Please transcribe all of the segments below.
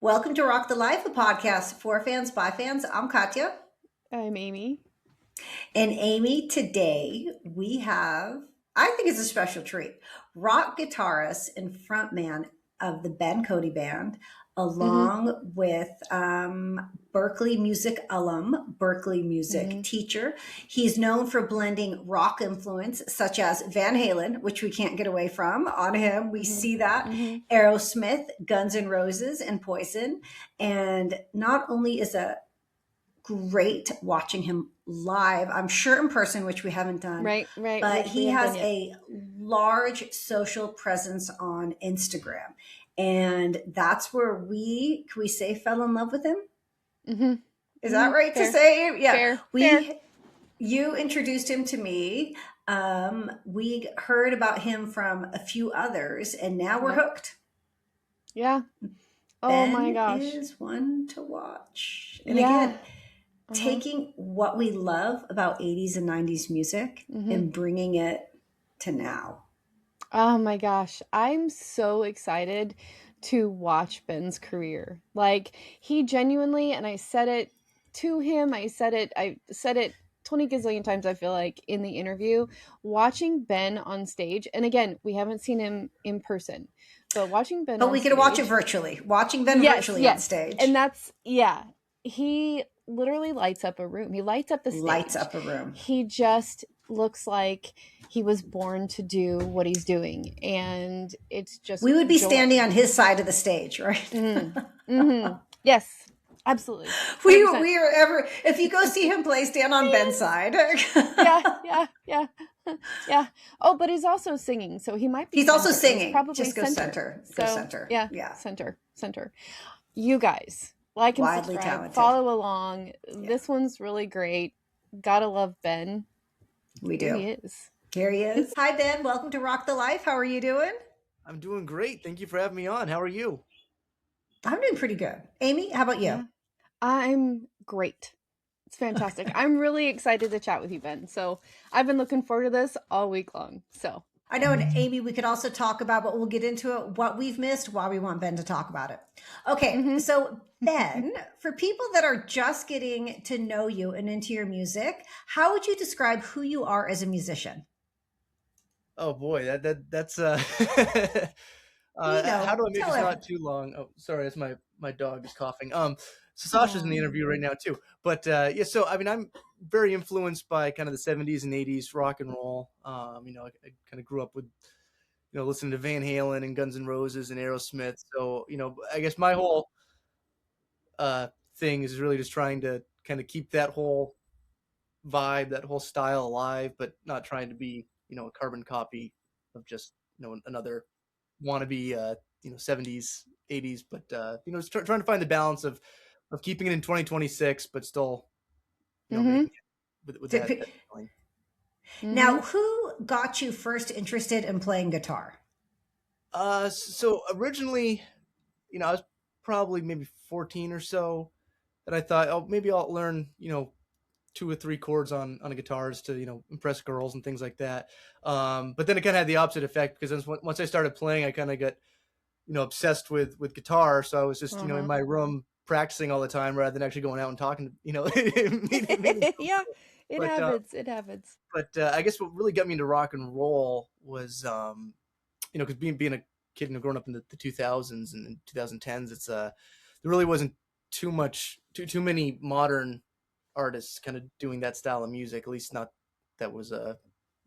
Welcome to Rock the Life, a podcast for fans by fans. I'm Katya. I'm Amy. And Amy, today we have, I think it's a special treat, rock guitarist and frontman of the Ben Cote Band, along with Berklee music alum, Berklee music teacher. He's known for blending rock influence such as Van Halen, which we can't get away from on him. We see that, Aerosmith, Guns N' Roses, and Poison. And not only is a great watching him live, I'm sure in person, which we haven't done. Right. But he has a large social presence on Instagram. And that's where can we say fell in love with him? Is that right to say? Yeah. Fair. You introduced him to me. We heard about him from a few others, and now we're hooked. Yeah. Oh Ben my gosh. is one to watch. And again, taking what we love about 80s and 90s music and bringing it to now. Oh my gosh. I'm so excited to watch Ben's career. Like, he genuinely, and I said it to him, I said it 20 gazillion times, I feel like, in the interview, watching Ben on stage. And again, we haven't seen him in person, but watching Ben But we could watch it virtually. Watching Ben virtually on stage. And that's, he literally lights up a room. He lights up the stage. Lights up a room. He just looks like he was born to do what he's doing. And it's just... We would be standing on his side of the stage, right? Yes, absolutely. 100%. We are ever... If you go see him play, stand on Ben's side. Yeah. Oh, but he's also singing, so he might be... He's also singing. He's probably just go center. So, go center. Yeah. Center. You guys... Like and Widely subscribe, talented. follow along. Yeah. This one's really great. Gotta love Ben. We do. Here he is. Here he is. Hi, Ben. Welcome to Rock the Life. How are you doing? I'm doing great. Thank you for having me on. How are you? I'm doing pretty good. Amy, how about you? Yeah. I'm great. It's fantastic. I'm really excited to chat with you, Ben. So I've been looking forward to this all week long. So I know, and Amy, we could also talk about, but we'll get into it, what we've missed, why we want Ben to talk about it. Okay, so Ben, for people that are just getting to know you and into your music, how would you describe who you are as a musician? Oh boy, that's how do I make this not too long? Oh, sorry, that's my dog is coughing. So Sasha's in the interview right now too. But so I mean, I'm very influenced by kind of the 70s and 80s rock and roll. I kind of grew up with, listening to Van Halen and Guns N' Roses and Aerosmith. So, I guess my whole thing is really just trying to kind of keep that whole vibe, that whole style alive, but not trying to be, a carbon copy of just, another wannabe, 70s, 80s, but, just trying to find the balance of keeping it in 2026, but still, making it with that feeling. Now, who got you first interested in playing guitar? So originally, I was probably maybe 14 or so, that I thought, oh, maybe I'll learn, 2 or 3 chords on a guitar just to, impress girls and things like that. But then it kind of had the opposite effect, because once I started playing, I kind of got, obsessed with guitar. So I was just, in my room practicing all the time rather than actually going out and talking to, meeting yeah, it happens. But I guess what really got me into rock and roll was, because being a kid and growing up in the 2000s and 2010s, it's there really wasn't too many modern artists kind of doing that style of music, at least not that was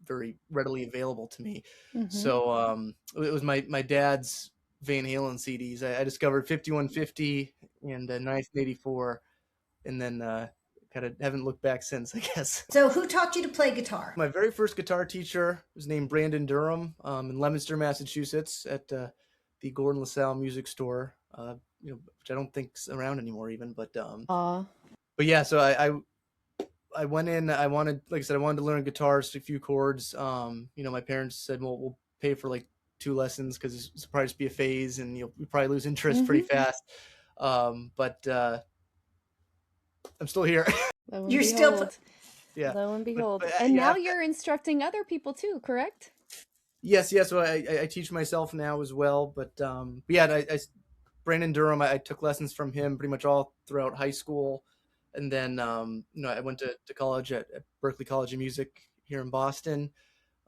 very readily available to me. So it was my dad's Van Halen CDs. I discovered 5150 and 1984, and then kind of haven't looked back since, I guess. So who taught you to play guitar? My very first guitar teacher was named Brandon Durham in Leominster, Massachusetts, at the Gordon LaSalle Music Store, which I don't think's around anymore even, but yeah, so I went in, I wanted to learn guitar, just a few chords. My parents said, well, we'll pay for like 2 lessons because it's probably just be a phase and you'll probably lose interest pretty fast. But I'm still here. You're still... Yeah. Lo and behold. But now you're instructing other people too, correct? Yes. So I teach myself now as well. But yeah, Brandon Durham, I took lessons from him pretty much all throughout high school. And then, I went to college at Berklee College of Music here in Boston.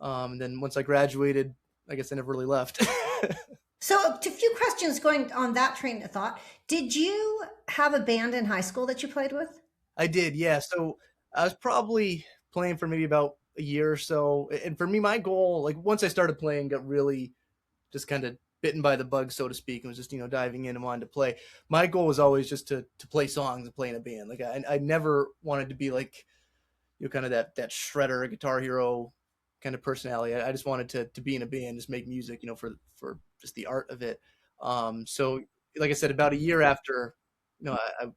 And then once I graduated, I guess I never really left. So, a few questions going on that train of thought. Did you have a band in high school that you played with? I did, yeah. So I was probably playing for maybe about a year or so. And for me, my goal, like once I started playing, got really just kind of bitten by the bug, so to speak, and was just, diving in and wanted to play. My goal was always just to play songs and play in a band. Like I never wanted to be like, kind of that shredder, guitar hero kind of personality. I just wanted to be in a band, just make music, for just the art of it. So like I said, about a year after,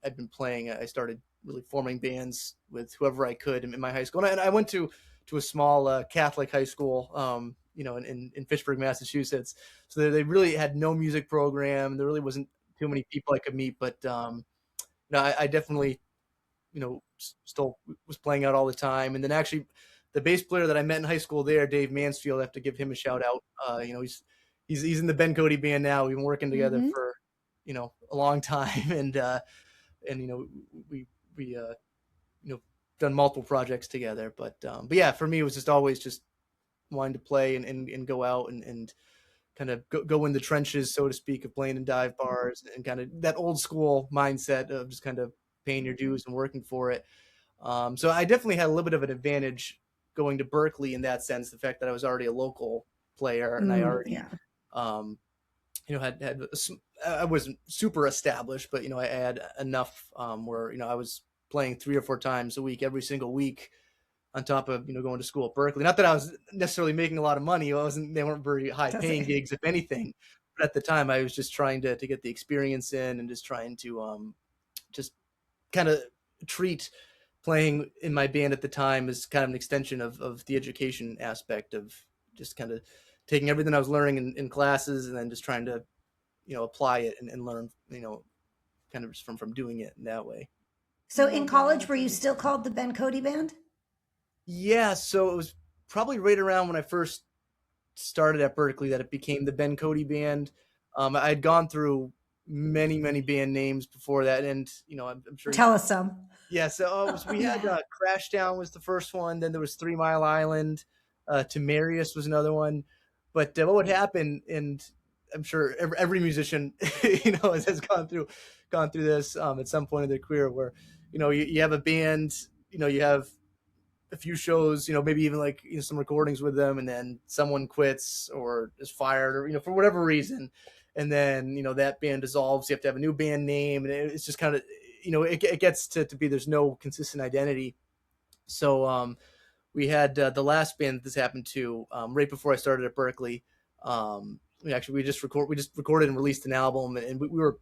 I'd been playing, I started really forming bands with whoever I could in my high school. And I went to a small Catholic high school, in Fitchburg, Massachusetts. So they really had no music program. There really wasn't too many people I could meet, but I definitely, still was playing out all the time. And then actually, the bass player that I met in high school there, Dave Mansfield, I have to give him a shout out. He's in the Ben Cote band now. We've been working together for a long time, and we done multiple projects together. But yeah, for me, it was just always just wanting to play and go out and kind of go in the trenches, so to speak, of playing in dive bars and kind of that old school mindset of just kind of paying your dues and working for it. So I definitely had a little bit of an advantage going to Berklee in that sense, the fact that I was already a local player and I already, Yeah. had I wasn't super established, but I had enough where I was playing 3 or 4 times a week, every single week, on top of going to school at Berklee. Not that I was necessarily making a lot of money. They weren't very high paying gigs, if anything. But at the time, I was just trying to get the experience in and just trying to just kind of treat playing in my band at the time as kind of an extension of the education aspect of just kind of taking everything I was learning in classes and then just trying to apply it and learn kind of just from doing it in that way. So in college, were you still called the Ben Cote Band? Yeah, so it was probably right around when I first started at Berklee that it became the Ben Cote Band. I had gone through many band names before that, and I'm sure. Tell us some. Yeah, so we had Crashdown was the first one. Then there was 3 Mile Island. Temarius was another one. But what would happen, and I'm sure every musician, has gone through this at some point in their career, where you have a band, you have a few shows, maybe even like some recordings with them, and then someone quits or is fired, or for whatever reason, and then that band dissolves. You have to have a new band name, and it's just kind of it gets to be there's no consistent identity. So we had the last band that this happened to right before I started at Berklee. We just recorded and released an album, and we were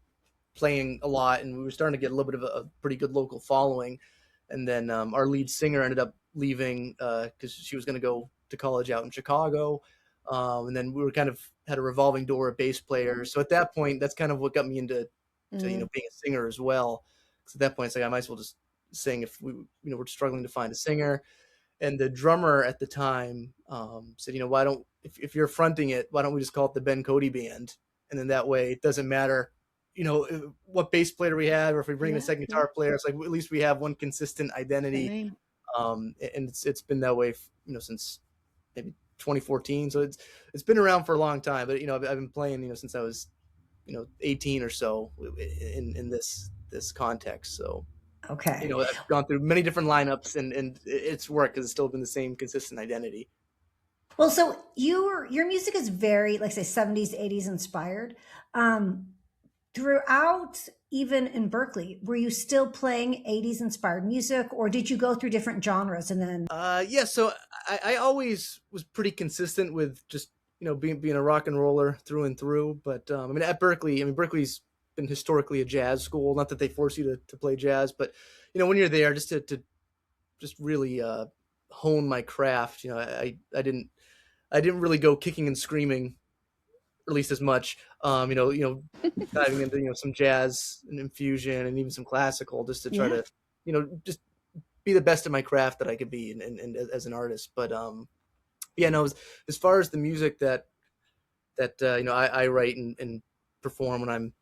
playing a lot, and we were starting to get a little bit of a pretty good local following. And then our lead singer ended up leaving because she was going to go to college out in Chicago. And then we were kind of had a revolving door of bass players. So at that point, that's kind of what got me into being a singer as well. Because at that point, it's like I might as well just sing if we're struggling to find a singer. And the drummer at the time said, why don't if you're fronting it, why don't we just call it the Ben Cote Band? And then that way it doesn't matter what bass player we have, or if we bring a second guitar player, it's like at least we have one consistent identity. And it's been that way since maybe 2014. So it's been around for a long time, but I've been playing since I was 18 or so in this context. So okay, I've gone through many different lineups, and it's worked because it's still been the same consistent identity. Well, so your music is very, like say, 70s, 80s inspired. Throughout, even in Berklee, were you still playing 80s inspired music, or did you go through different genres and then? Yeah, so I always was pretty consistent with just being a rock and roller through and through. But at Berklee, Berklee's been historically a jazz school. Not that they force you to play jazz, but when you're there, just to just really hone my craft. I didn't really go kicking and screaming, or at least as much. Diving into some jazz and infusion and even some classical, just to try to just be the best of my craft that I could be, and as an artist. But as far as the music that I write and perform when I'm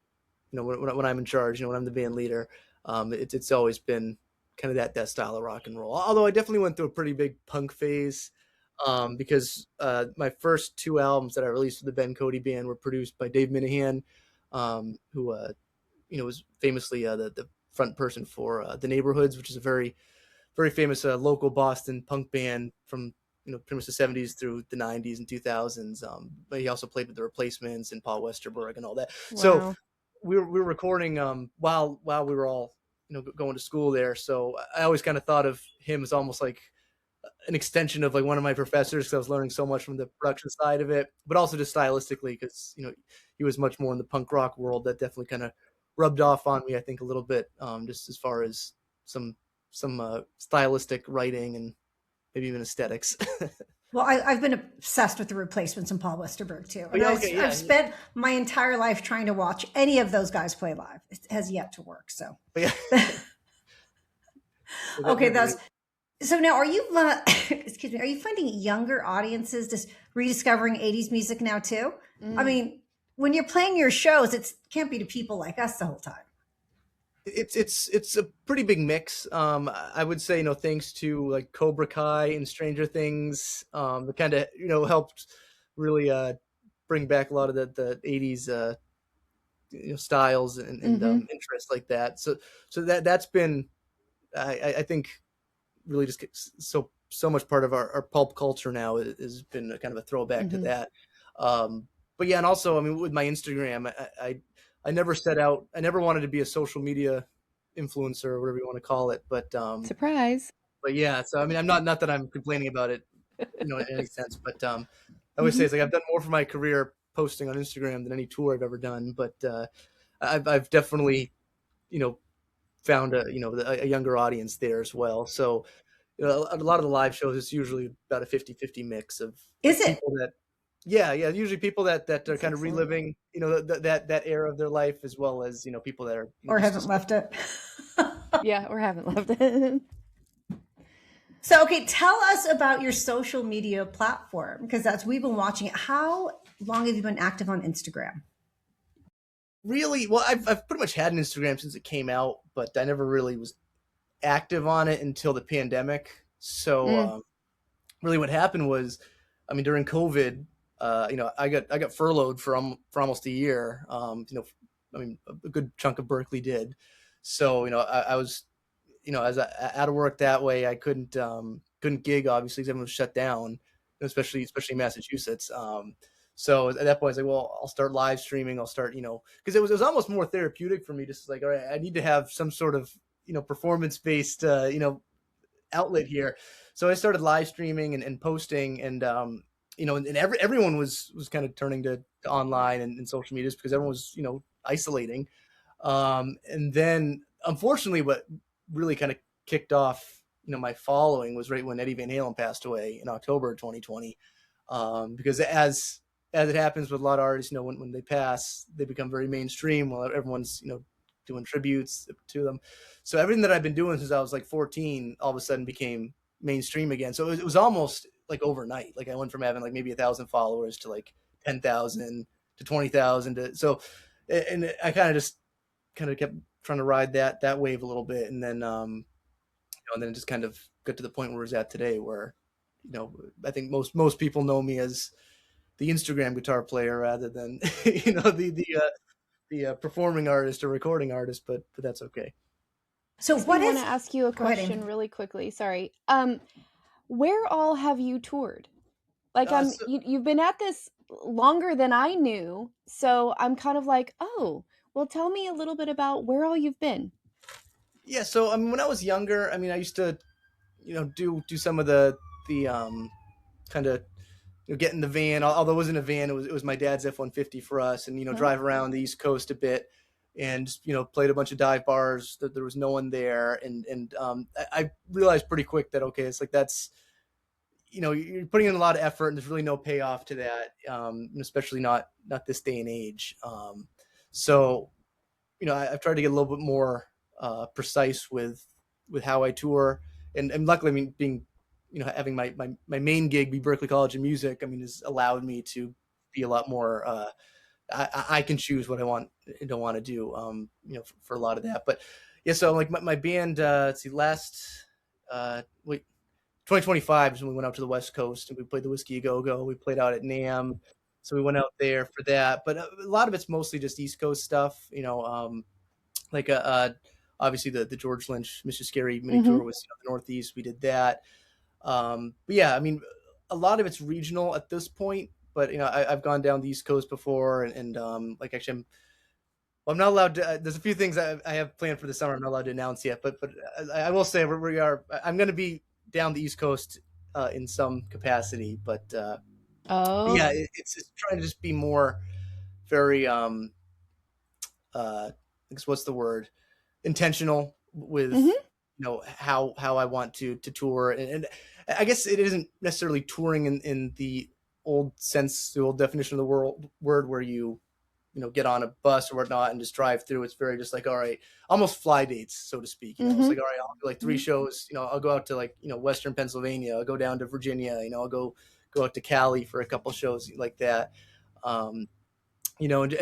when I'm in charge, when I'm the band leader, it's always been kind of that style of rock and roll. Although I definitely went through a pretty big punk phase, because my first two albums that I released with the Ben Cote band were produced by Dave Minahan, who was famously the front person for the Neighborhoods, which is a very famous local Boston punk band from pretty much the 70s through the 90s and 2000s. But he also played with the Replacements and Paul Westerberg and all that. Wow. So we were recording while we were all going to school there. So I always kind of thought of him as almost like an extension of like one of my professors, because I was learning so much from the production side of it, but also just stylistically, because he was much more in the punk rock world. That definitely kind of rubbed off on me, I think, a little bit, just as far as some stylistic writing and maybe even aesthetics. Well, I've been obsessed with the Replacements and Paul Westerberg too. And yeah, okay, yeah, I've spent my entire life trying to watch any of those guys play live. It has yet to work. So, yeah. okay, so now. Are you, excuse me? Are you finding younger audiences just rediscovering '80s music now too? I mean, when you're playing your shows, it can't be to people like us the whole time. It's a pretty big mix. I would say, thanks to like Cobra Kai and Stranger Things, that kind of helped really bring back a lot of the 80s styles and interests like that. So that's been, I think, really just so much part of our pulp culture now has been a kind of a throwback to that. But yeah, and also, I mean, with my Instagram, I never set out, I never wanted to be a social media influencer or whatever you want to call it, but Surprise. but yeah, so I mean, I'm not that I'm complaining about it, in any sense, but I always say it's like I've done more for my career posting on Instagram than any tour I've ever done, but I've definitely found a younger audience there as well. So a lot of the live shows, it's usually about a 50-50 mix of Is it? people that usually people that are kind of excellent. reliving that era of their life, as well as people that are Or haven't left it. Yeah, or haven't left it. So, okay, tell us about your social media platform, because that's we've been watching it. How long have you been active on Instagram? Really, well, I've pretty much had an Instagram since it came out, but I never really was active on it until the pandemic. So really what happened was, I mean, during COVID, I got furloughed for almost a year. I mean, a good chunk of Berkeley did. So I was, as out of work that way, I couldn't gig, obviously, because everyone was shut down, especially in Massachusetts. So at that point, I was like, well, I'll start live streaming. I'll start, because it was almost more therapeutic for me. Just like, all right, I need to have some sort of performance based outlet here. So I started live streaming and posting, and and everyone was kind of turning to online and social media, because everyone was isolating. And then unfortunately, what really kind of kicked off my following was right when Eddie Van Halen passed away in October of 2020. Because as it happens with a lot of artists, when they pass, they become very mainstream while everyone's doing tributes to them. So everything that I've been doing since I was like 14 all of a sudden became mainstream again. So it was almost like overnight. Like I went from having like maybe 1,000 followers to like 10,000 to 20,000 and I kind of kept trying to ride that wave a little bit, and then and then it just kind of got to the point where it's at today, where I think most people know me as the Instagram guitar player rather than the performing artist or recording artist, but that's okay. So I what want is? to ask you a Go ahead, question Amy. really quickly. Sorry. Where all have you toured? Like So, you've been at this longer than I knew, so I'm kind of like, oh, well, tell me a little bit about where all you've been. yeah, so I mean, when I was younger, I mean, I used to do some of the kind of get in the van. Although it wasn't a van, it was my dad's F-150 for us, and drive around the East Coast a bit, and played a bunch of dive bars that there was no one there, and I realized pretty quick that okay, it's like that's you're putting in a lot of effort, and there's really no payoff to that, especially not this day and age. So I've tried to get a little bit more precise with how I tour, and luckily, I mean, being having my main gig be Berklee College of Music, I mean, has allowed me to be a lot more I can choose what I want and don't want to do, for a lot of that. But yeah, so like my band, let's see, wait, 2025 is when we went out to the West Coast and we played the Whiskey A Go Go. We played out at NAMM, so we went out there for that. But a lot of it's mostly just East Coast stuff, like obviously the George Lynch Mr. Scary mini tour was the Northeast. We did that. But yeah, I mean, a lot of it's regional at this point. But I've gone down the East Coast before, and like actually, I'm not allowed to. There's a few things I have planned for the summer. I'm not allowed to announce yet, but I will say we are. I'm going to be down the East Coast in some capacity, but yeah, it's trying to just be more very I guess what's the word, intentional with how I want to tour, and I guess it isn't necessarily touring in the old sense, the old definition of the word where you get on a bus or whatnot and just drive through. It's very just like, all right, almost fly dates, so to speak. It's like, all right, I'll do like 3 shows. I'll go out to like Western Pennsylvania. I'll go down to Virginia. I'll go out to Cali for a couple shows like that. And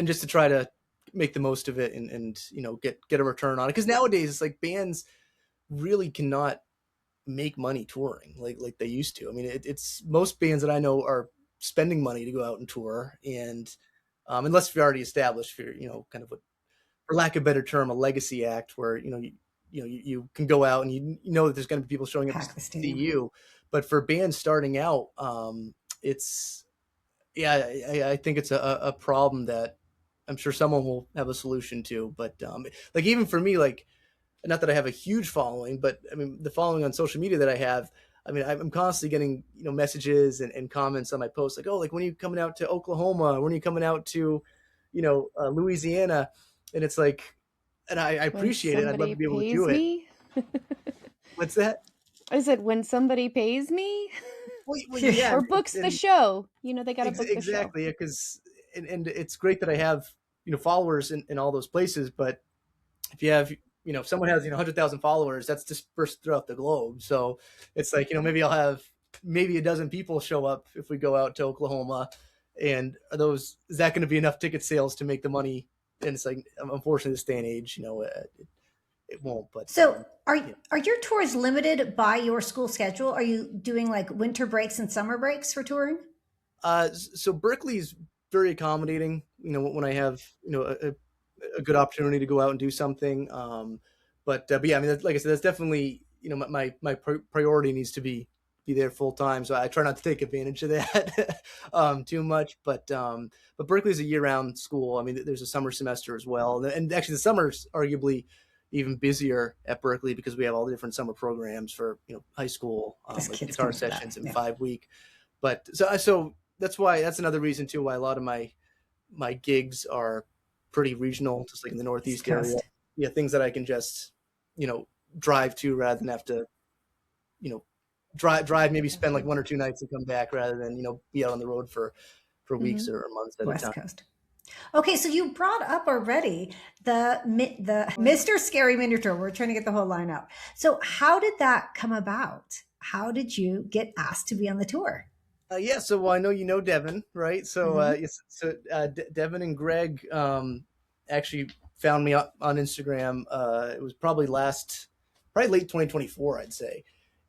just to try to make the most of it and get a return on it, because nowadays it's like bands really cannot make money touring like they used to. I mean, it's most bands that I know are spending money to go out and tour, and unless you're already established, for kind of for lack of a better term, a legacy act where you can go out and you know that there's going to be people showing up to see you. But for bands starting out, it's I think it's a problem that I'm sure someone will have a solution to. But like even for me, like, not that I have a huge following, but I mean the following on social media that I have, I mean I'm constantly getting messages and comments on my posts like, oh, like when are you coming out to Oklahoma? When are you coming out to Louisiana? And it's like, and I appreciate it. I'd love to be able to do it. What's that? I said, when somebody pays me, well, yeah, or books the show. They got to book the show. Exactly, because and it's great that I have followers in all those places, but if you have if someone has 100,000 followers, that's dispersed throughout the globe. So it's like maybe I'll have maybe a dozen people show up if we go out to Oklahoma, and is that going to be enough ticket sales to make the money? And it's like, unfortunately, this day and age, it won't. But so are your tours limited by your school schedule? Are you doing like winter breaks and summer breaks for touring? So Berkeley's very accommodating. When I have a good opportunity to go out and do something. But yeah, I mean, like I said, that's definitely my priority needs to be there full time. So I try not to take advantage of that too much. But Berkeley's a year-round school. I mean, there's a summer semester as well, and actually the summer's arguably even busier at Berkeley because we have all the different summer programs for high school, like guitar sessions and 5-week. But so that's another reason too why a lot of my gigs are pretty regional, just like in the Northeast area. Yeah, things that I can just drive to rather than have to drive maybe spend like 1 or 2 nights and come back rather than be out on the road for weeks or months at a time. West Coast. Okay, so you brought up already the Mr. Scary Miniature. We're trying to get the whole line out. So how did that come about? How did you get asked to be on the tour? Yeah, so I know Devin, right? So Devin and Greg actually found me on Instagram. It was probably late 2024, I'd say.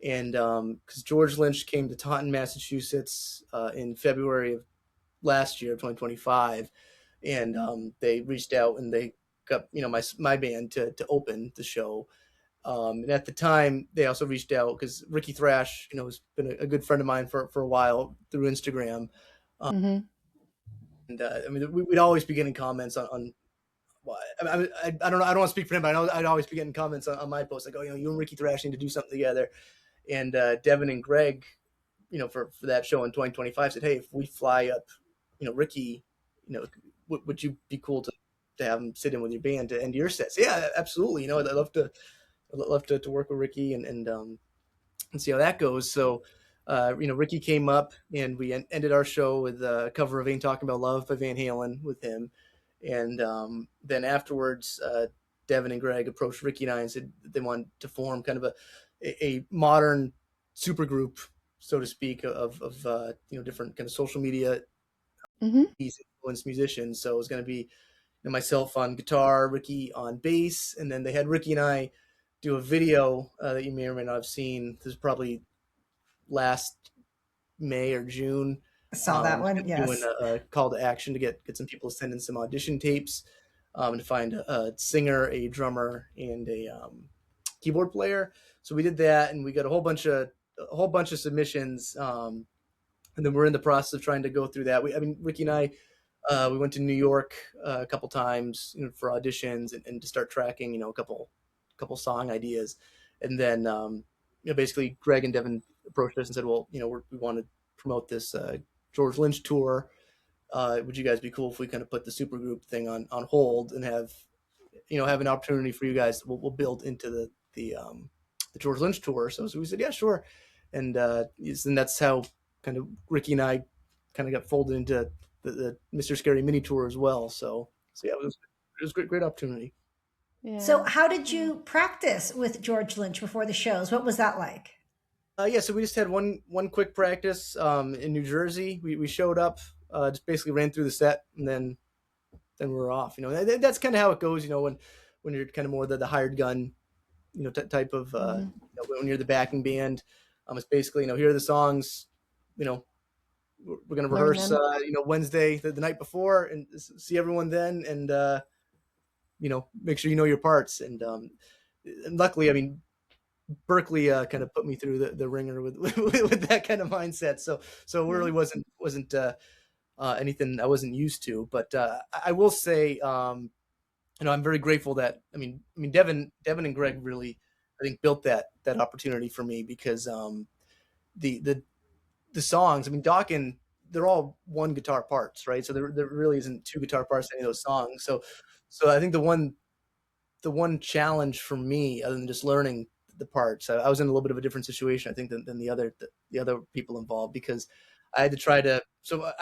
And because George Lynch came to Taunton, Massachusetts in February of last year, 2025. And they reached out and they got my band to open the show. And at the time, they also reached out because Ricky Thrash, has been a good friend of mine for a while through Instagram. And I mean, we'd always be getting comments on I don't know. I don't want to speak for him, but I know I'd always be getting comments on my posts like, oh, you and Ricky Thrash need to do something together. And Devin and Greg, for that show in 2025 said, hey, if we fly up, Ricky, would you be cool to have him sit in with your band to end your sets? Yeah, absolutely. I'd love to work with Ricky and see how that goes. So, Ricky came up and we ended our show with a cover of Ain't Talking About Love by Van Halen with him. And then afterwards, Devin and Greg approached Ricky and I and said they wanted to form kind of a modern supergroup, so to speak, of different kind of social media influencers influenced musicians. So it was going to be myself on guitar, Ricky on bass, and then they had Ricky and I do a video that you may or may not have seen. This is probably last May or June. I saw that one. Doing Yes. a call to action to get some people to send in some audition tapes, and to find a singer, a drummer, and a keyboard player. So we did that, and we got a whole bunch of submissions. And then we're in the process of trying to go through that. Ricky and I, we went to New York a couple times, for auditions and to start tracking, a couple song ideas, and then basically Greg and Devin approached us and said, well, we want to promote this George Lynch tour. Would you guys be cool if we kind of put the supergroup thing on hold and have an opportunity for you guys? We'll build into the George Lynch tour. So we said, yeah, sure. And that's how kind of Ricky and I kind of got folded into the Mr. Scary mini tour as well. So yeah, it was a great opportunity. Yeah. So how did you practice with George Lynch before the shows? What was that like? Yeah, so we just had one quick practice in New Jersey. We showed up, just basically ran through the set, and then we were off. That's kind of how it goes. When you're kind of more the hired gun, type of when you're the backing band. It's basically here are the songs. We're going to rehearse Wednesday the night before and see everyone then, and make sure you know your parts. And luckily, Berkeley kind of put me through the ringer with that kind of mindset. So it really wasn't anything I wasn't used to. But I will say, I'm very grateful that Devin and Greg really, I think, built that opportunity for me, because the songs, Dokken, they're all one guitar parts, right? So there really isn't two guitar parts to any of those songs. So I think the one challenge for me, other than just learning the parts, I was in a little bit of a different situation, I think, than the other people involved, because I had to try to. So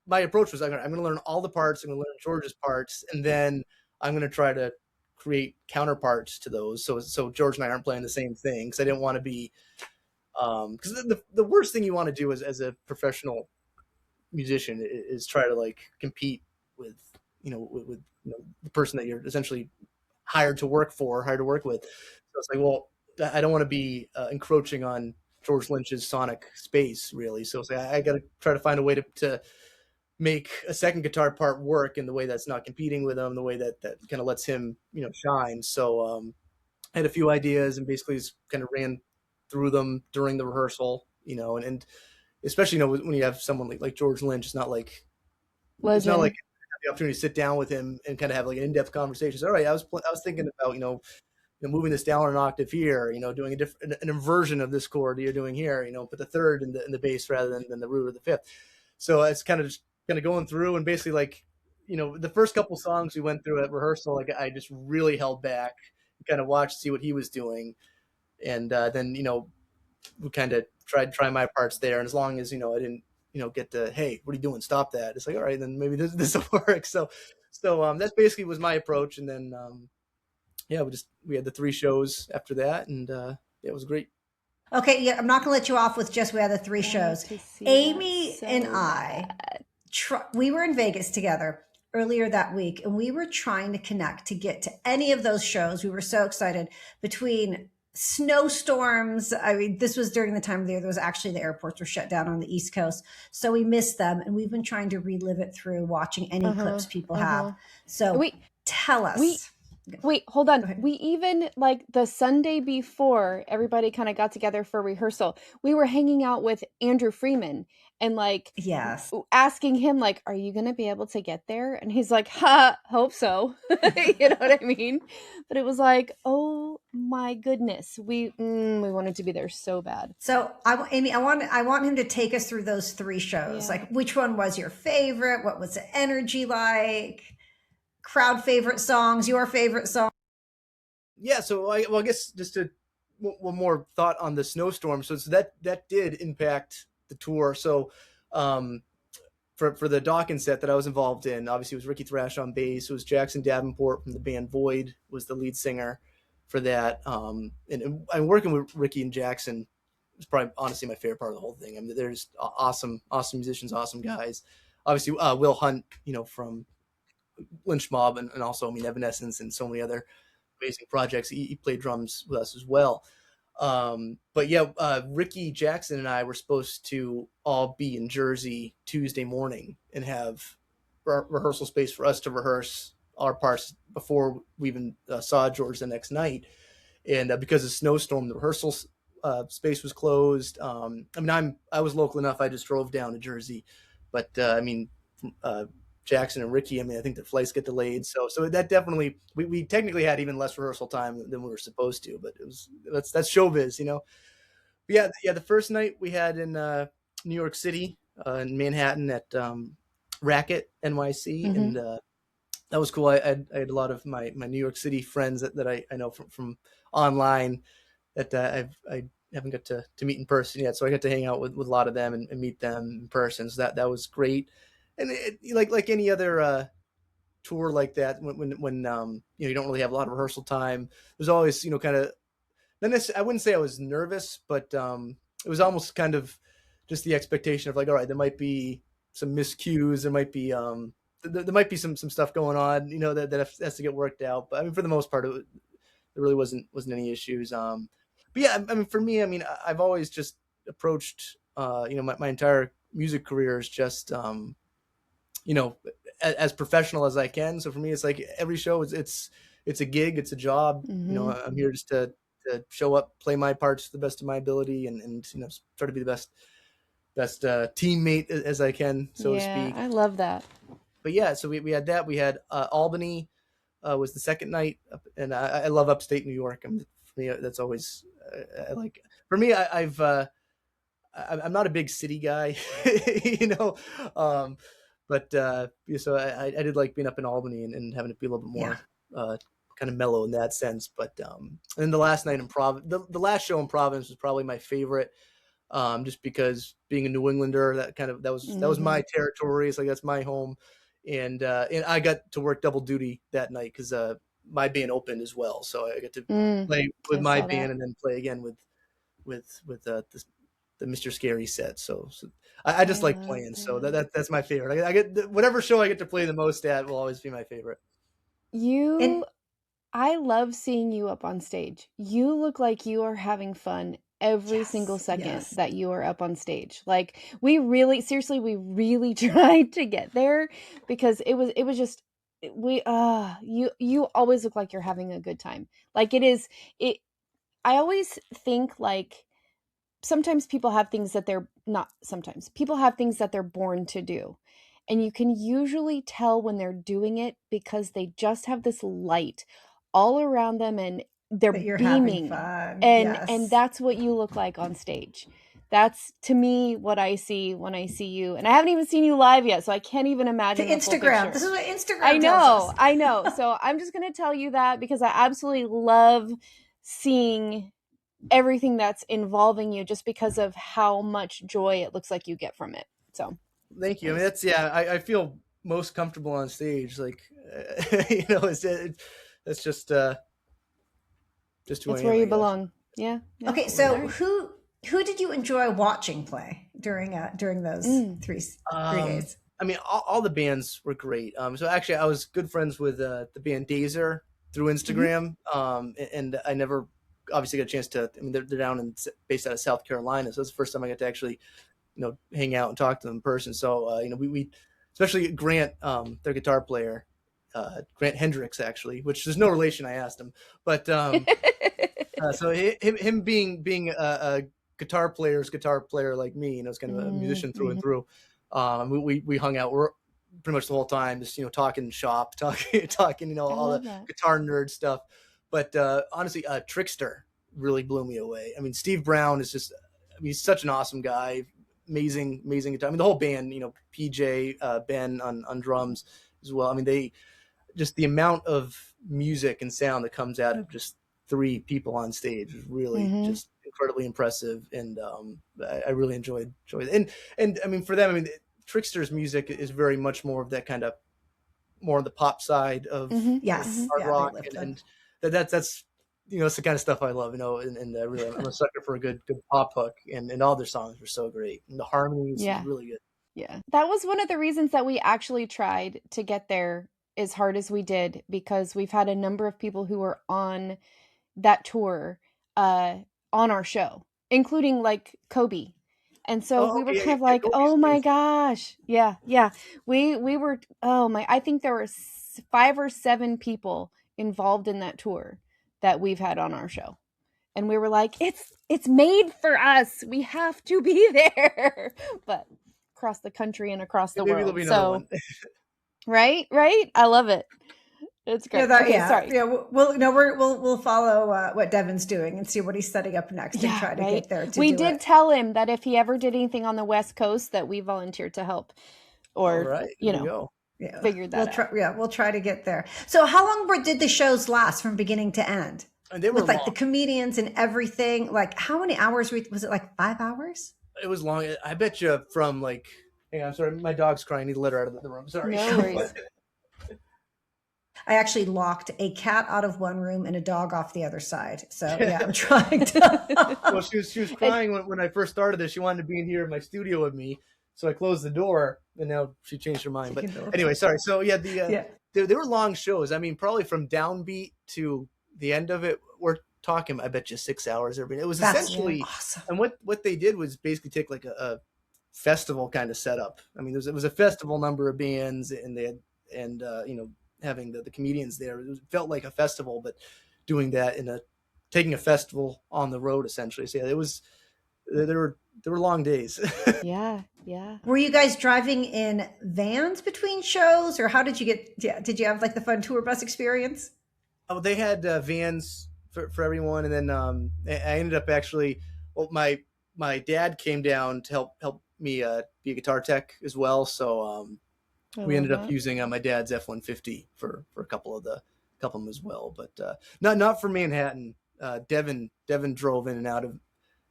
my approach was, I'm going to learn all the parts. I'm going to learn George's parts, and then I'm going to try to create counterparts to those. So George and I aren't playing the same thing, because I didn't want to be. Because the worst thing you want to do as a professional musician is try to compete with the person that you're essentially hired to work with. So it's like, well, I don't want to be encroaching on George Lynch's sonic space, really. So it's like, I got to try to find a way to make a second guitar part work in the way that's not competing with him, the way that kind of lets him shine. So I had a few ideas and basically just kind of ran through them during the rehearsal, and especially, when you have someone like George Lynch, it's not like the opportunity to sit down with him and kind of have an in-depth conversation. So, all right, I was thinking about, moving this down an octave here, doing an inversion of this chord you're doing here, put the third in the bass rather than the root or the fifth. So it's kind of going through, and basically, the first couple songs we went through at rehearsal, I just really held back, kind of watched, see what he was doing. And then, we kind of try my parts there. And as long as, I didn't, get to, hey, what are you doing? Stop that. It's like, all right, then maybe this will work. So that's basically was my approach. And then, we had the 3 shows after that, and it was great. Okay, yeah, I'm not going to let you off with just we had the 3 shows. Amy and I, we were in Vegas together earlier that week, and we were trying to connect to get to any of those shows. We were so excited. Between snowstorms, this was during the time of the year, there was actually the airports were shut down on the East Coast, so we missed them, and we've been trying to relive it through watching any clips people have. So tell us. Wait, hold on. We even, the Sunday before everybody kind of got together for rehearsal, we were hanging out with Andrew Freeman and yes, asking him are you going to be able to get there? And he's like, hope so. You know what I mean? But it was like, oh my goodness, we wanted to be there so bad. So Amy, I want him to take us through those 3 shows. Yeah. Which one was your favorite? What was the energy like? Crowd favorite songs, your favorite song? Yeah, so I guess just one more thought on the snowstorm. So that did impact the tour. So for the Dawkins set that I was involved in, obviously it was Ricky Thrash on bass. It was Jackson Davenport from the band Void was the lead singer for that. And I'm working with Ricky and Jackson was probably honestly my favorite part of the whole thing. They're just awesome musicians, awesome guys. obviously Will Hunt, from Lynch Mob, and also, I mean, Evanescence and so many other amazing projects. He played drums with us as well. But yeah, Ricky Jackson and I were supposed to all be in Jersey Tuesday morning and have rehearsal space for us to rehearse our parts before we even saw George the next night. And because of the snowstorm, the rehearsal space was closed. I mean, I was local enough; I just drove down to Jersey, but I mean, uh, Jackson and Ricky, I mean, I think their flights get delayed, so that definitely we technically had even less rehearsal time than we were supposed to, but it was that's showbiz, you know. But yeah. The first night we had in New York City, in Manhattan at Racket NYC, Mm-hmm. and that was cool. I had a lot of my New York City friends that I know from online that I haven't got to meet in person yet. So I got to hang out with a lot of them and meet them in person. So that was great. And like any other tour like that, when you don't really have a lot of rehearsal time, there's always kind of, then this, I wouldn't say I was nervous, but it was almost kind of just the expectation of like, all right, there might be some miscues, there might be there might be some stuff going on, that has to get worked out. But I mean, for the most part, there really wasn't any issues. But yeah, I mean, for me, I mean, I've always just approached, my entire music career is just, you know, as professional as I can. So for me, it's like every show it's a gig, it's a job. Mm-hmm. I'm here just to show up, play my parts to the best of my ability, and try to be the best teammate as I can, so to Yeah, speak. I love that. But yeah, so we had that. We had Albany was the second night, and I love upstate New York. I mean, for me, that's always I like. For me, I'm not a big city guy, you know, um, but yeah, so I did like being up in Albany and having it be a little bit Yeah. more kind of mellow in that sense. But and then the last night in Providence, the last show in Providence was probably my favorite, just because being a New Englander, that was Mm-hmm. my territory. It's like that's my home, and I got to work double duty that night because my band opened as well, so I got to play with I my saw band that. and then play again with the Mr. Scary set. So I just I like love playing. So that. that's my favorite. I get whatever show I get to play the most at will always be my favorite. And You I love seeing you up on stage. You look like you are having fun every single yes, second yes. that you are up on stage. Like we really seriously we really tried to get there because it was just we you always look like you're having a good time. Like it I always think like sometimes people have things that they're not sometimes people have things that they're born to do, and you can usually tell when they're doing it because they just have this light all around them and they're But you're having beaming, fun. and Yes. that's what you look like on stage. That's to me what I see when I see you, and I haven't even seen you live yet, so I can't even To imagine the full Instagram. picture. This is what Instagram tells us. I know. So I'm just going to tell you that because I absolutely love seeing everything that's involving you just because of how much joy it looks like you get from it. So Thank you. I mean, nice. that's yeah. I feel most comfortable on stage. Like that's just who I It's where am, I you guess. belong. Yeah. Yeah. Okay, Totally. All so right. who did you enjoy watching play during those Mm. three Um, days? I mean, all the bands were great. So actually, I was good friends with the band Dazer through Hmm. Instagram. And I never obviously got a chance to. I mean, they're down and based out of South Carolina, so it's the first time I got to actually hang out and talk to them in person. So we especially Grant, their guitar player, Grant Hendricks actually, which there's no relation. I asked him, but so him being a guitar player like me, it's kind of a musician through and Mm-hmm. through. We hung out pretty much the whole time, just talking shop, talking, I all the love that. guitar nerd stuff. But honestly, Trickster really blew me away. I mean, Steve Brown is just, I mean, he's such an awesome guy, amazing guitar. I mean, the whole band, PJ, Ben on drums as well. I mean, they just the amount of music and sound that comes out of just three people on stage is really Mm-hmm. just incredibly impressive, and I really enjoyed it. And I mean, for them, I mean, Trickster's music is very much more of that kind of more on the pop side Mm-hmm. of Mm-hmm. Yes, hard yeah, they rock, lived them. and that's it's the kind of stuff I love, and really I'm a sucker for a good pop hook, and all their songs were so great, and the harmonies is Yeah. really good. Yeah. That was one of the reasons that we actually tried to get there as hard as we did, because we've had a number of people who were on that tour uh on our show, including like Kobe. And so Oh, we were okay, yeah, kind yeah, of yeah, like, Kobe's "Oh my amazing. gosh." Yeah, yeah. We were, oh my, I think there were 5 or 7 people involved in that tour that we've had on our show. And we were like, it's made for us. We have to be there. But across the country and across the Maybe there'll world. be another So, one. right? Right? I love it. It's Yeah, great. Okay, sorry. yeah. We'll no, we'll follow what Devin's doing and see what he's setting up next, and Yeah, try to right. get there to We do did it. tell him that if he ever did anything on the West Coast, that we volunteered to help, All or, right, you there we know, go. Yeah, figured that out. we'll try to get there. So, how long did the shows last from beginning to end? And they were With like the long. comedians and everything, like how many hours was it? Like 5 hours? It was long. I bet you from like. Hang on, I'm sorry. My dog's crying. I need to let her out of the room. Sorry. No worries. I actually locked a cat out of one room and a dog off the other side. So yeah, I'm trying to. Well, she was crying when I first started this. She wanted to be in here in my studio with me, so I closed the door, and now she changed her mind. But anyway, sorry. So yeah, Yeah. they were long shows. I mean, probably from downbeat to the end of it, we're talking. I bet you 6 hours every day. It was That's essentially, awesome. and what they did was basically take like a festival kind of setup. I mean, it was a festival number of bands, and they had, and you know, having the comedians there. It felt like a festival, but doing that taking a festival on the road essentially. So yeah, there were long days. Yeah, yeah. Were you guys driving in vans between shows, or how did you get? Yeah, did you have like the fun tour bus experience? Oh, they had vans for everyone, and then I ended up actually. Well, my dad came down to help me be a guitar tech as well. So I we love ended up that. using my dad's F-150 for a couple of them as well, but not for Manhattan. Devin drove in and out of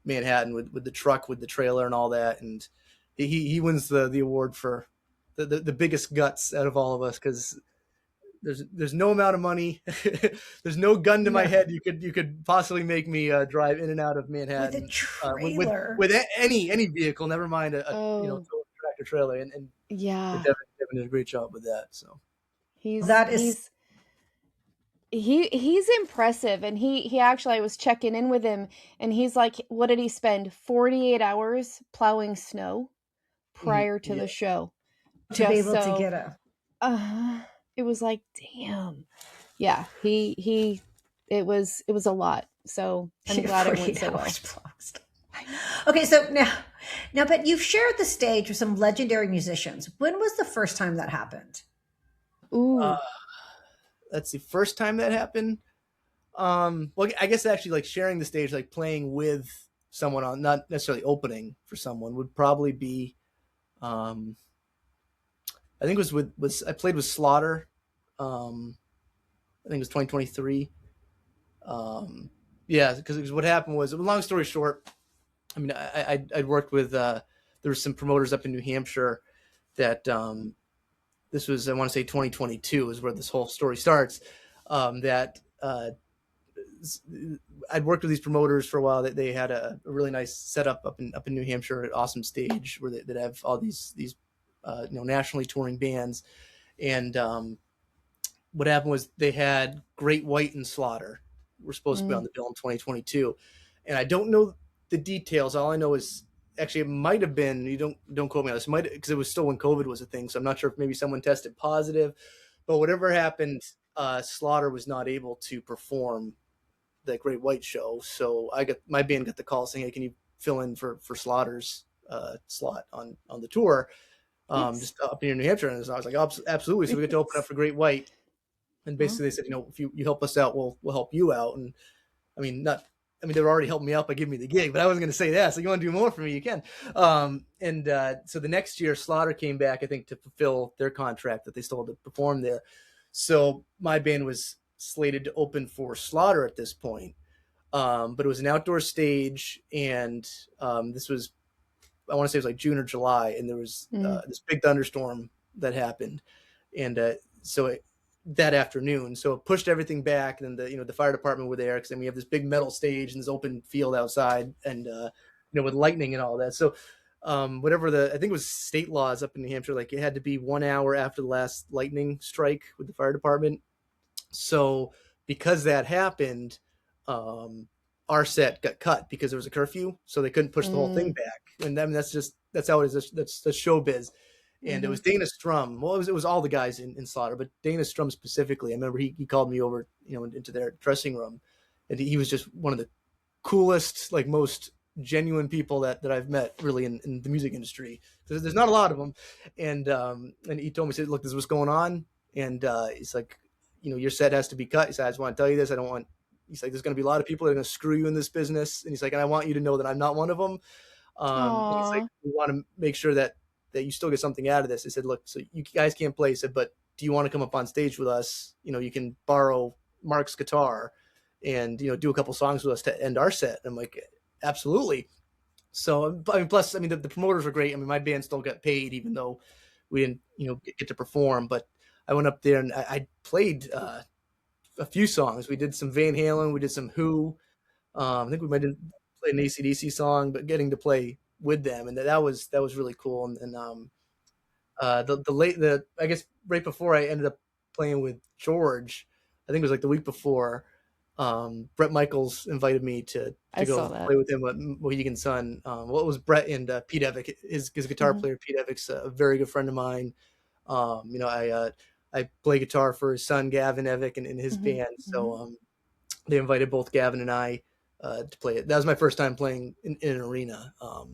Manhattan with the truck with the trailer and all that, and he wins the award for the biggest guts out of all of us, because there's no amount of money, there's no gun to my No, head you could possibly make me drive in and out of with a Manhattan trailer. with any vehicle, never mind a Oh, tractor trailer, and yeah. Devin did a great job with that. So He's That is he's he's impressive, and he actually, I was checking in with him, and he's like, what did he spend 48 hours plowing snow prior to yeah. the show, to be just able to so get a it was like, damn. Yeah, he it was a lot, so I'm glad it went 48 so well. hours plus. Okay, so now, but you've shared the stage with some legendary musicians. When was the first time that happened? uh, Ooh. that's the first time that happened. Well, I guess actually like sharing the stage, like playing with someone on, not necessarily opening for someone, would probably be um I think it was I played with Slaughter. I think it was 2023. Yeah, because what happened was, long story short, I mean, I'd worked with there were some promoters up in New Hampshire that this was, I want to say 2022 is where this whole story starts. That I'd worked with these promoters for a while. That they had a really nice setup up in New Hampshire, an awesome stage where they have all these nationally touring bands. And what happened was they had Great White and Slaughter were supposed to be on Mm. the bill in 2022, and I don't know the details. All I know is, actually, it might have been, you don't quote me on this, might, because it was still when COVID was a thing, so I'm not sure if maybe someone tested positive, but whatever happened, Slaughter was not able to perform the Great White show. So my band got the call saying, "Hey, can you fill in for Slaughter's slot on the tour, Thanks. just up here in New Hampshire?" And I was like, "Absolutely!" So we get to open up for Great White, and Well, basically they said, "If you help us out, we'll help you out." And they were already helping me out by giving me the gig, but I wasn't going to say that. So you want to do more for me, you can. So the next year, Slaughter came back, I think, to fulfill their contract that they still had to perform there. So my band was slated to open for Slaughter at this point. But it was an outdoor stage, and this was, I want to say it was like June or July, and there was mm. this big thunderstorm that happened, and that afternoon, so it pushed everything back. And then the fire department were there, because then we have this big metal stage and this open field outside, and with lightning and all that. So whatever I think it was state laws up in New Hampshire, like it had to be 1 hour after the last lightning strike with the fire department. So because that happened, um, our set got cut because there was a curfew, so they couldn't push the whole thing Mm, back. And I mean, that's how it is. That's the showbiz. And it mm-hmm. was Dana Strum. Well, it was all the guys in Slaughter, but Dana Strum specifically. I remember he called me over, into their dressing room, and he was just one of the coolest, like most genuine people that I've met really in the music industry. There's not a lot of them, and he told me, he said, "Look, this is what's going on," and he's like, your set has to be cut. He said, "I just want to tell you this. I don't want." He's like, "There's going to be a lot of people that are going to screw you in this business," and he's like, "And I want you to know that I'm not one of them." He's like, Aw. "We want to make sure that you still get something out of this." He said, "Look, so you guys can't play," he said, "but do you want to come up on stage with us? You can borrow Mark's guitar and do a couple songs with us to end our set." I'm like, "Absolutely." So I mean, plus, I mean, the promoters were great. I mean, my band still got paid even though we didn't get to perform. But I went up there and I played a few songs. We did some Van Halen, we did some Who. I think we might have played an ACDC song, but getting to play with them, and that was really cool. The I guess right before I ended up playing with George, I think it was like the week before. Bret Michaels invited me I to saw go that. play with him at Mohegan Sun. Well, it was Bret and Pete Evick. His guitar Mm-hmm. player Pete Evick's a very good friend of mine. I play guitar for his son Gavin Evick and his Mm-hmm. band. Mm-hmm. So they invited both Gavin and I to play it. That was my first time playing in an arena. Oh,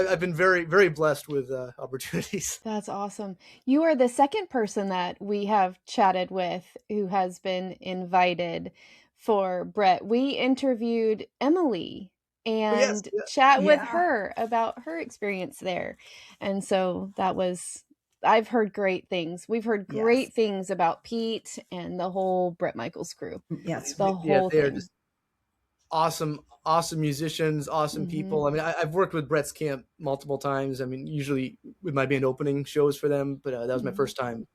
I've been very very blessed with opportunities. that's awesome. You are the second person that we have chatted with who has been invited for Brett. We interviewed Emily But yes, and yeah. chat with Yeah. her about her experience there. And so that was, I've heard great things. We've heard Yes. great things about Pete and the whole Brett Michaels crew, Yes. the Yeah, whole they're thing. just awesome musicians, awesome Mm-hmm. people. I mean, I've worked with Brett's Camp multiple times. I mean, usually with my band opening shows for them, but that was my Mm-hmm. first time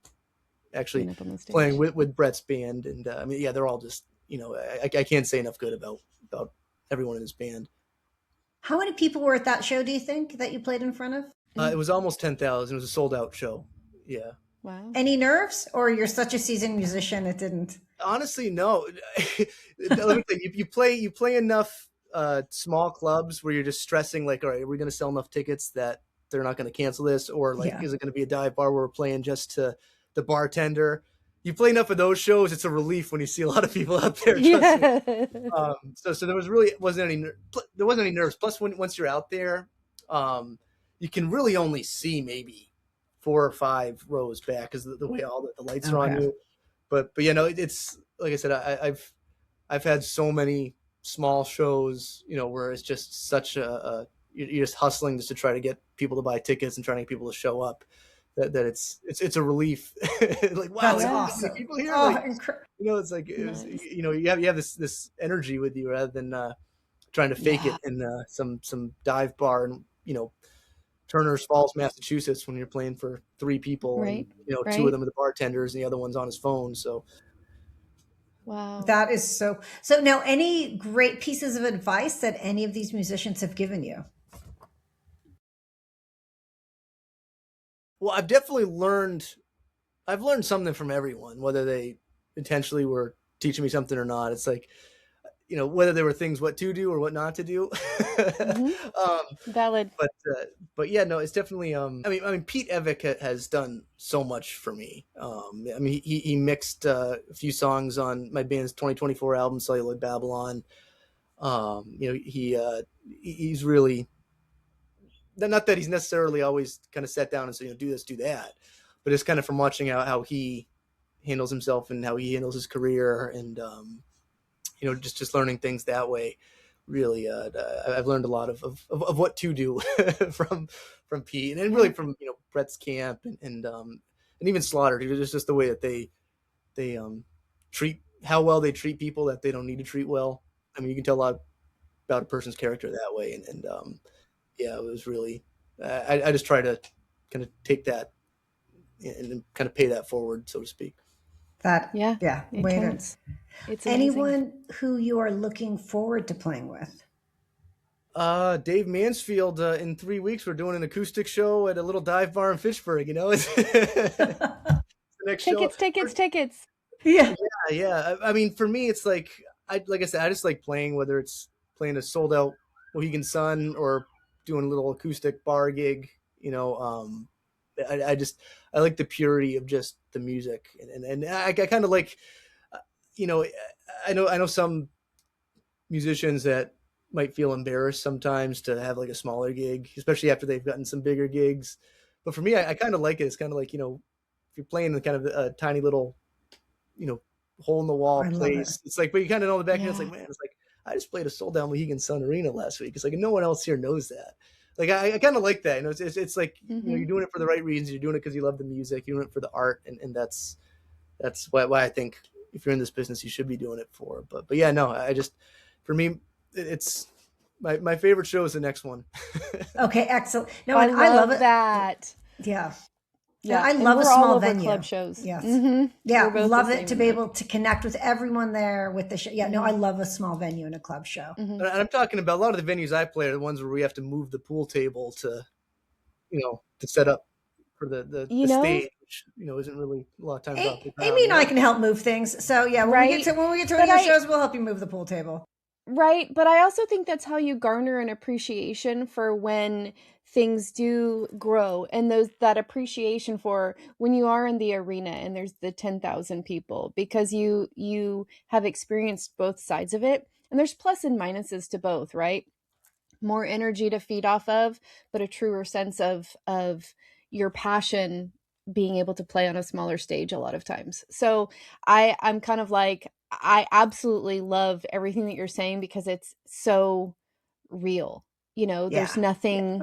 actually Being up on the playing stage. with Brett's band. And I mean, yeah, they're all just I can't say enough good about everyone in his band. How many people were at that show, do you think, that you played in front of? It Mm, was almost 10,000. It was a sold out show. Yeah. wow. Any nerves, or you're such a seasoned musician it didn't? Honestly, no. Let me tell you, you play enough small clubs where you're just stressing like, all right, are we going to sell enough tickets that they're not going to cancel this, or like, Yeah. is it going to be a dive bar where we're playing just to the bartender? You play enough of those shows, it's a relief when you see a lot of people out there. Trust me. Yeah. So there wasn't any nerves. Plus, once you're out there, um, you can really only see maybe 4 or 5 rows back because the way all the lights are on Okay. you. But it's like I said, I've had so many small shows, where it's just such you're just hustling just to try to get people to buy tickets and trying to get people to show up. That it's a relief. Like, wow, That's there's Yeah. this many awesome. people here. Oh, Like, it's like Nice. you have this energy with you rather than trying to fake yeah. it in some dive bar in Turner's Falls, Massachusetts, when you're playing for 3 people and Right. two of Right. them are the bartenders and the other one's on his phone. So Wow. That is so. Now, any great pieces of advice that any of these musicians have given you? well, I've learned something from everyone, whether they intentionally were teaching me something or not. It's like, whether there were things what to do or what not to do. Mm-hmm. um, Valid. but but yeah, no, it's definitely. I mean, Pete Evick has done so much for me. I mean, he mixed a few songs on my band's 2024 album, Celluloid Babylon. He's really not that he's necessarily always kind of sat down and said, do this, do that, but it's kind of from watching how he handles himself and how he handles his career, and just learning things that way. Really, I've learned a lot of what to do from Pete, and really Yeah. from Brett's Camp and even Slaughter. It's just the way that they treat how well they treat people that they don't need to treat well. I mean, you can tell a lot about a person's character that way, and yeah, it was really. I just try to kind of take that and kind of pay that forward, so to speak. That, Yeah. yeah, It waiter. counts. It's amazing. Anyone who you are looking forward to playing with? Dave Mansfield, in 3 weeks, we're doing an acoustic show at a little dive bar in Fitchburg. It's the next show. Tickets, tickets, tickets. Yeah. Yeah. I mean, for me, it's like I said, I just like playing, whether it's playing a sold out Mohegan Sun or doing a little acoustic bar gig. I just I like the purity of just the music, and I kind of like, uh, you know, I know some musicians that might feel embarrassed sometimes to have like a smaller gig, especially after they've gotten some bigger gigs. But for me, I kind of like it. It's kind of like, if you're playing the kind of a tiny little, you know, hole in the wall I love it. place, it's like, but you kind of know in the back end, it's Yeah. like, man, it's like, I just played a sold out Mohegan Sun Arena last week. It's like, no one else here knows that. Like, I kind of like that. It's like, you're doing it for the right reasons. You're doing it because you love the music. You're doing it for the art. And that's why I think if you're in this business, you should be doing it for. But yeah, no, for me, it's my favorite show is the next one. Okay, excellent. No, I and I love love it. that. Yeah. Yeah, I and love a we're all small over venue. club shows. Yes. We're both Love the it same to in be that. able to connect with everyone there with the show. Yeah, no, I love a small venue and a club show. And I'm talking about a lot of the venues I play are the ones where we have to move the pool table to set up for the You know, stage, which, isn't really a lot of times off the Amy and ground. I can help move things. So yeah, when right? we get to But your I shows, we'll help you move the pool table. Right, but I also think that's how you garner an appreciation for when things do grow, and that appreciation for when you are in the arena and there's the 10,000 people, because you have experienced both sides of it, and there's plus and minuses to both, right? More energy to feed off of, but a truer sense of your passion being able to play on a smaller stage a lot of times. So I'm kind of like, I absolutely love everything that you're saying because it's so real. There's Yeah. nothing,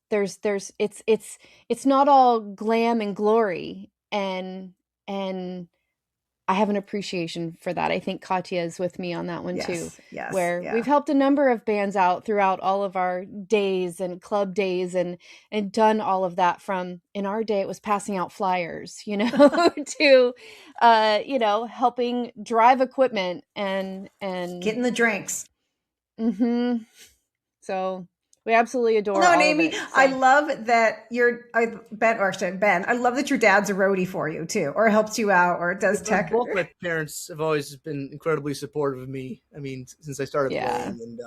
there's it's not all glam and glory, and I have an appreciation for that. I think Katya is with me on that one too, Yes. where Yeah. we've helped a number of bands out throughout all of our days and club days, and done all of that. From, in our day, it was passing out flyers, to helping drive equipment and Getting the drinks. mhm. So we absolutely adore No, and all of Amy, it. I So love that Ben, I love that your dad's a roadie for you too, or helps you out, or does tech. Both my parents have always been incredibly supportive of me. I mean, since I started yeah. playing,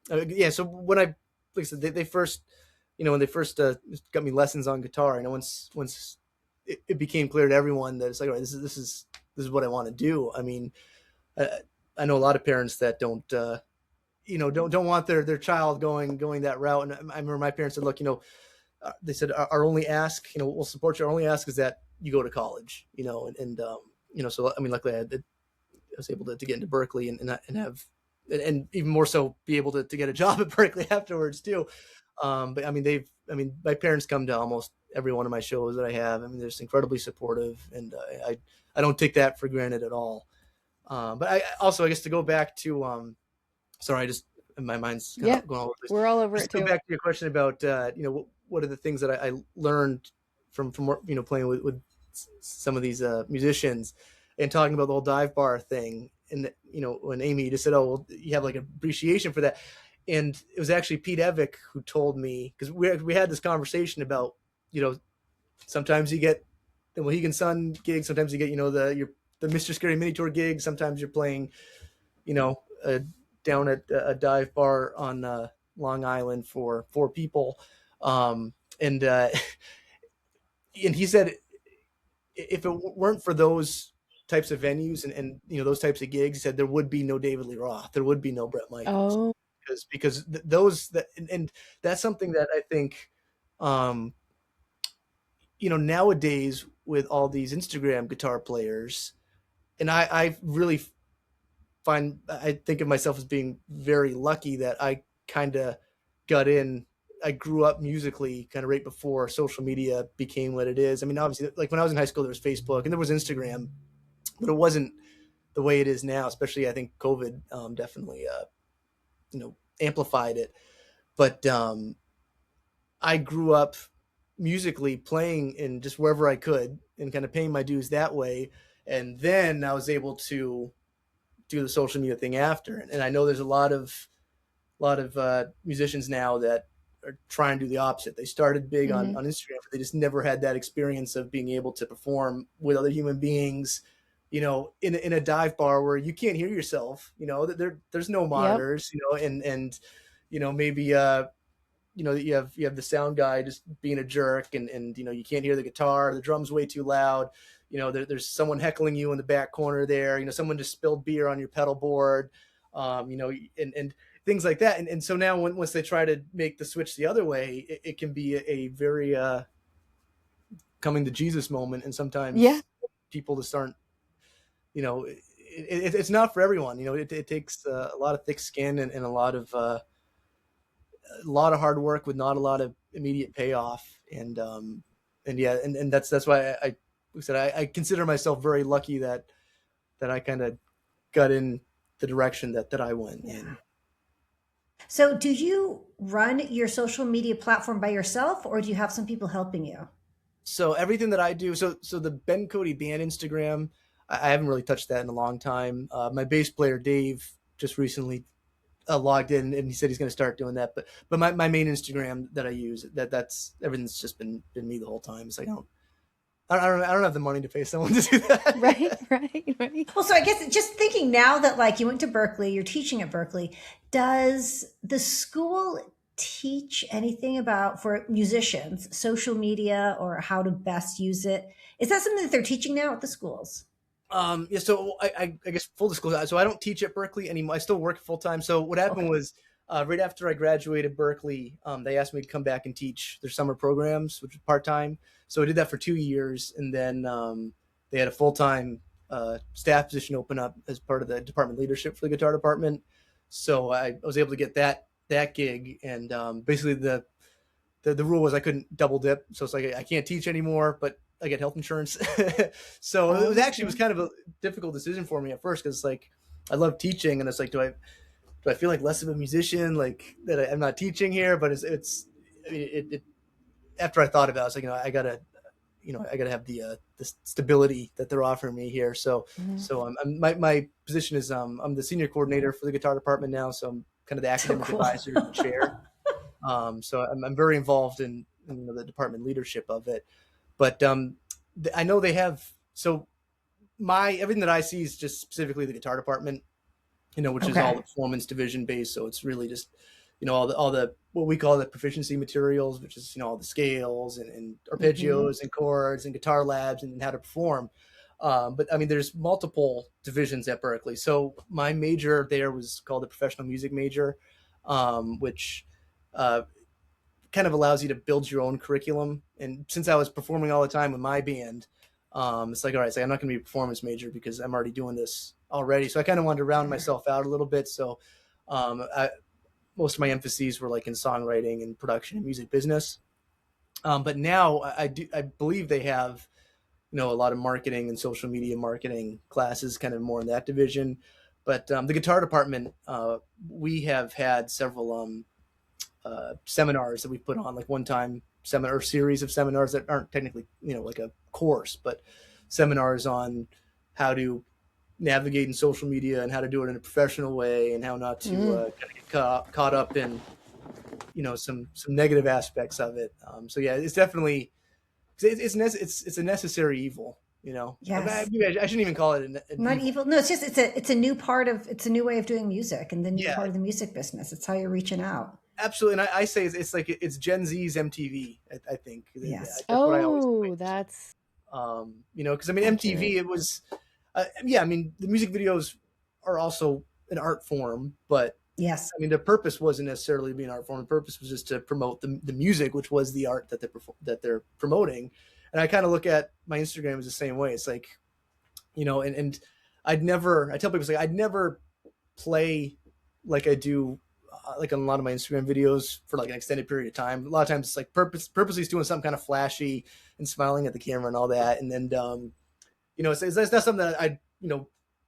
and yeah. So when like I said, they first, when they first got me lessons on guitar, once it became clear to everyone that it's like, all right, this is what I want to do. I mean, I, I know a lot of parents that don't want their child going that route. And I remember my parents said, look, they said our only ask, we'll support you. Our only ask is that you go to college, so I mean, luckily I was able to get into Berkeley and have, and even more so be able to get a job at Berkeley afterwards too. But I mean, my parents come to almost every one of my shows that I have. I mean, they're just incredibly supportive, and I don't take that for granted at all. But I also, I guess, to go back to, sorry, I just, my mind's kind Yeah. of going all over the place. We're all over Just it to go too. back to your question about, what are the things that I learned from playing with some of these musicians, and talking about the whole dive bar thing. And when Amy just said, oh, well, you have like appreciation for that. And it was actually Pete Evick who told me, because we had this conversation about, sometimes you get the Mohegan Sun gig, sometimes you get, the Mr. Scary Mini Tour gig, sometimes you're playing, down at a dive bar on Long Island for 4 people. And and he said, if it weren't for those types of venues and those types of gigs, he said there would be no David Lee Roth, there would be no Bret Michaels, Oh. because those that, and that's something that I think, nowadays with all these Instagram guitar players, and I really I think of myself as being very lucky that I kind of got in. I grew up musically kind of right before social media became what it is. I mean, obviously, like when I was in high school, there was Facebook and there was Instagram, but it wasn't the way it is now. Especially, I think COVID definitely, amplified it. But I grew up musically playing in just wherever I could and kind of paying my dues that way. And then I was able to do the social media thing after. And I know there's a lot of lot of musicians now that are trying to do the opposite. They started big Hmm. on Instagram, but they just never had that experience of being able to perform with other human beings, in a dive bar where you can't hear yourself, there's no Yep. monitors, and maybe you have the sound guy just being a jerk, and you can't hear the guitar, the drums way too loud, there's someone heckling you in the back corner there, someone just spilled beer on your pedal board, and things like that, and so now once they try to make the switch the other way, it can be a very coming to Jesus moment, and Yeah. sometimes people just aren't, it's not for everyone. It takes a lot of thick skin, and a lot of hard work with not a lot of immediate payoff, and yeah, and that's why I consider myself very lucky that I kind of got in the direction that I went Yeah. in. So, do you run your social media platform by yourself, or do you have some people helping you? So everything that I do, so the Ben Cote band Instagram, I haven't really touched that in a long time. My bass player Dave just recently logged in, and he said he's going to start doing that. But my main Instagram that I use, that's everything's just been me the whole time. It's like I don't have the money to pay someone to do Right. that. Right. Right. Well, so I guess just thinking now that like you went to Berkeley, you're teaching at Berkeley, does the school teach anything about for musicians, social media or how to best use it? Is that something that they're teaching now at the schools? Yeah, so I guess full disclosure. So I don't teach at Berkeley anymore. I still work full time. So what happened Okay. was, right after I graduated Berkeley, they asked me to come back and teach their summer programs, which was part time. So I did that for 2 years, and then they had a full time staff position open up as part of the department leadership for the guitar department. So I was able to get that gig, and basically the rule was I couldn't double dip. So it's like I can't teach anymore, but I get health insurance. So it was Oh, actually, it was kind of a difficult decision for me at first, because like I love teaching, and it's like, do I feel like less of a musician, like that I'm not teaching here? But it's I mean, it after I thought about it, I was like, I gotta have the stability that they're offering me here. So Mhm. so my position is, I'm the senior coordinator for the guitar department now. So I'm kind of the so academic cool. advisor to the chair. So I'm very involved in the department leadership of it. But I know they have, so my everything that I see is just specifically the guitar department, which is all the Okay. performance division based. So it's really just all the what we call the proficiency materials, which is all the scales and Mhm. arpeggios and chords and guitar labs and how to perform. But I mean, there's multiple divisions at Berkeley. So my major there was called the professional music major, which uh, kind of allows you to build your own curriculum. And since I was performing all the time with my band, it's like, all right, it's like, I'm not going to be a performance major because I'm already doing this already. So I kind of wanted to round Sure. myself out a little bit. So most of my emphases were like in songwriting and production and music business. But now I believe they have, a lot of marketing and social media marketing classes, kind of more in that division. But the guitar department, we have had several seminars that we've put on, like one time seminar series of seminars that aren't technically, like a course, but seminars on how to navigate in social media and how to do it in a professional way, and how not to Mm. kind of get caught up in, some negative aspects of it. So yeah, it's definitely, it's a necessary evil. Yes. I shouldn't even call it an Not evil. evil. No, it's a new part of it's a new way of doing music and the new Yeah, part of the music business. It's how you're reaching out. absolutely. And I say it's like it's Gen Z's MTV. I think Yes. that's what I always Oh, equate it to. that's Because I mean accurate. MTV, it was, yeah, I mean the music videos are also an art form, but Yes. I mean the purpose wasn't necessarily to be an art form. The purpose was just to promote the music, which was the art that they're promoting. And I kind of look at my Instagram as the same way. It's like, and I tell people, it's like I'd never play like I do, like on a lot of my Instagram videos for like an extended period of time. A lot of times it's like purposely doing something kind of flashy and smiling at the camera and all that. And then, it's not something that I,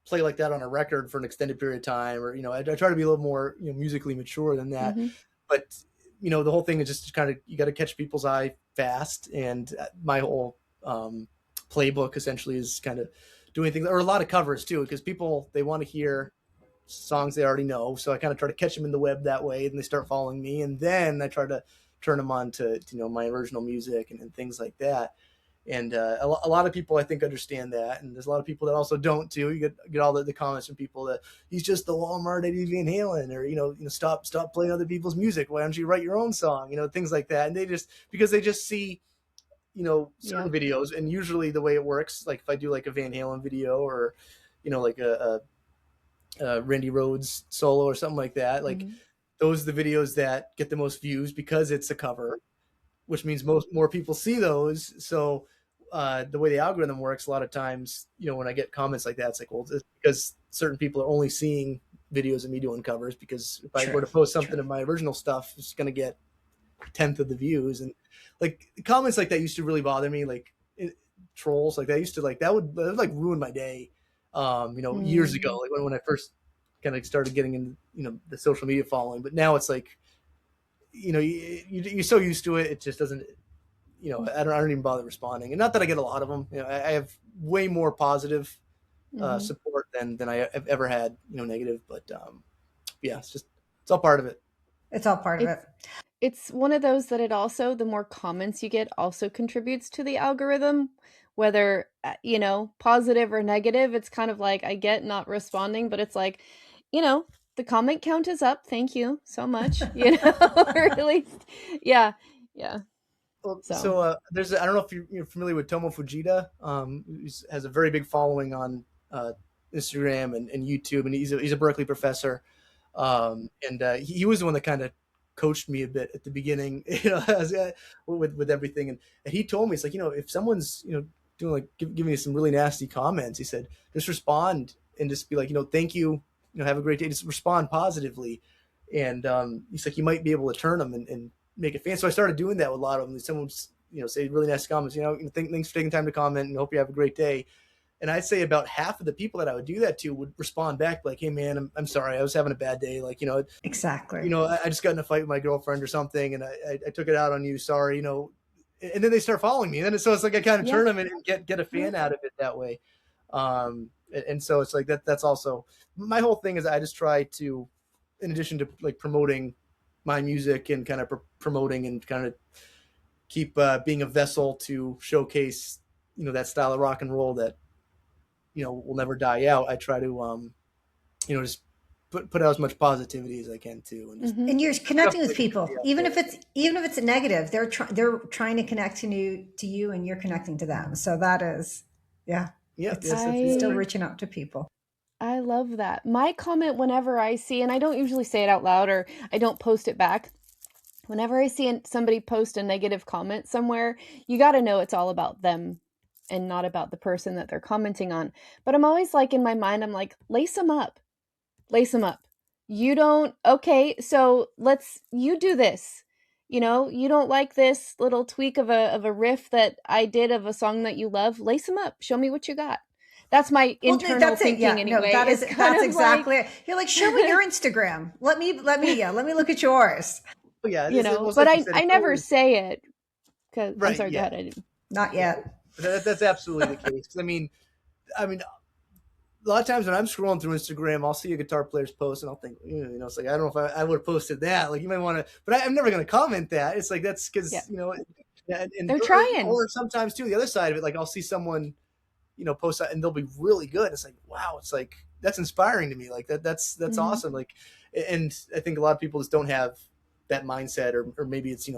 play like that on a record for an extended period of time, or, I try to be a little more, musically mature than that. Mhm. But, the whole thing is just kind of, you got to catch people's eye fast. And my whole, playbook essentially is kind of doing things, or a lot of covers too, because people, they want to hear, songs they already know. So I kind of try to catch them in the web that way, and they start following me. And then I try to turn them on to my original music and things like that. And a lot of people I think understand that, and there's a lot of people that also don't too. You get all the comments from people that he's just the Walmart Eddie Van Halen, or stop playing other people's music. Why don't you write your own song? Things like that. And they just because they just see certain videos, and usually the way it works, like if I do like a Van Halen video or like a Randy Rhoads solo or something like that, like those are the videos that get the most views because it's a cover, which means more people see those. So the way the algorithm works, a lot of times, when I get comments like that, it's like, well, it's because certain people are only seeing videos of me doing covers, because if I were to post something of my original stuff, it's going to get a tenth of the views. And like comments like that used to really bother me, like trolls like that used to that would like ruin my day. Years ago, like when I first kind of started getting into the social media following. But now it's like, you're so used to it, it just doesn't. I don't even bother responding. And not that I get a lot of them. I have way more positive support than I have ever had. Negative. But yeah, it's all part of it. It's all part of it. It's one of those that the more comments you get also contributes to the algorithm, whether, positive or negative. It's kind of like, I get not responding, but it's like, the comment count is up. Thank you so much. Or at least, yeah. Well, so there's I don't know if you're familiar with Tomo Fujita. He has a very big following on Instagram and YouTube, and he's a Berkeley professor. And he was the one that kind of coached me a bit at the beginning, with everything. And he told me, it's like, if someone's, doing like, giving me some really nasty comments, he said, just respond and just be like, thank you, have a great day. Just respond positively. And he's like, you might be able to turn them and make it fan. So I started doing that with a lot of them. Someone's, say really nasty comments, thanks for taking time to comment and hope you have a great day. And I'd say about half of the people that I would do that to would respond back like, hey man, I'm sorry, I was having a bad day. Like, exactly. I just got in a fight with my girlfriend or something, and I took it out on you. Sorry, and then they start following me. And then so it's like I kind of turn them and get a fan out of it that way. And so it's like that's also my whole thing is I just try to, in addition to like promoting my music and kind of promoting and kind of keep being a vessel to showcase, that style of rock and roll that, will never die out. I try to, just put out as much positivity as I can too. And, and you're connecting with people, even if it's a negative, they're trying to connect to you and you're connecting to them. So that is, it's still reaching out to people. I love that. My comment whenever I see, and I don't usually say it out loud or I don't post it back, whenever I see somebody post a negative comment somewhere, you got to know it's all about them and not about the person that they're commenting on. But I'm always like, in my mind, I'm like, lace them up. You don't, okay, so you do this. You don't like this little tweak of a riff that I did of a song that you love. Lace them up. Show me what you got. That's my internal thinking anyway. No, that's exactly it. You're like, show me your Instagram. Let me look at yours. Yeah, but I never say it because I'm sorry. Go ahead. Not yet. That's absolutely the case. I mean, a lot of times when I'm scrolling through Instagram, I'll see a guitar player's post and I'll think, it's like, I don't know if I would have posted that. Like, you might want to, but I'm never going to comment that. It's like, that's because, and they're trying. Or sometimes too, the other side of it, like I'll see someone, post that and they'll be really good. It's like, wow, it's like, that's inspiring to me. Like that's awesome. Like, and I think a lot of people just don't have that mindset, or maybe it's,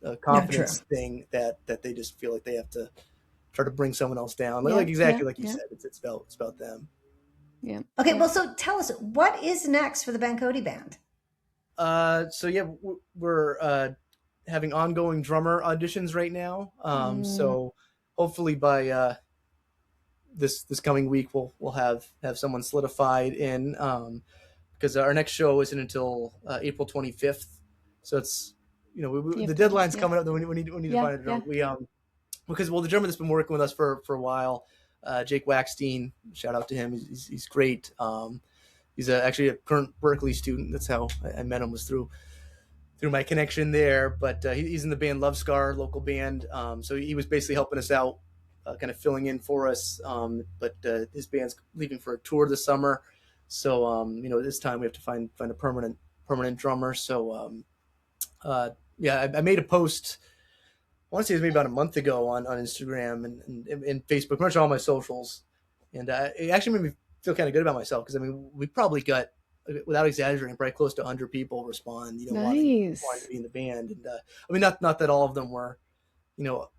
a confidence thing that they just feel like they have to try to bring someone else down. Like exactly like you said, it's about them. Yeah. Okay. Well, so tell us, what is next for the Ben Cote band? So yeah, we're having ongoing drummer auditions right now. So hopefully by this coming week we'll have someone solidified in, because our next show isn't until April 25th. So it's the deadline's coming up. We need to find a drummer. Because the drummer that's been working with us for a while, Jake Waxstein, shout out to him. He's great. He's actually a current Berkeley student. That's how I met him, was through my connection there. But he's in the band Love Scar, local band. So he was basically helping us out, kind of filling in for us. But his band's leaving for a tour this summer. So this time we have to find a permanent drummer. So yeah, I made a post. I want to say it was maybe about a month ago on Instagram and Facebook, pretty much all my socials, and it actually made me feel kind of good about myself because I mean we probably got, without exaggerating, probably close to 100 people respond, wanting to Nice. be in the band, and I mean not that all of them were, you know,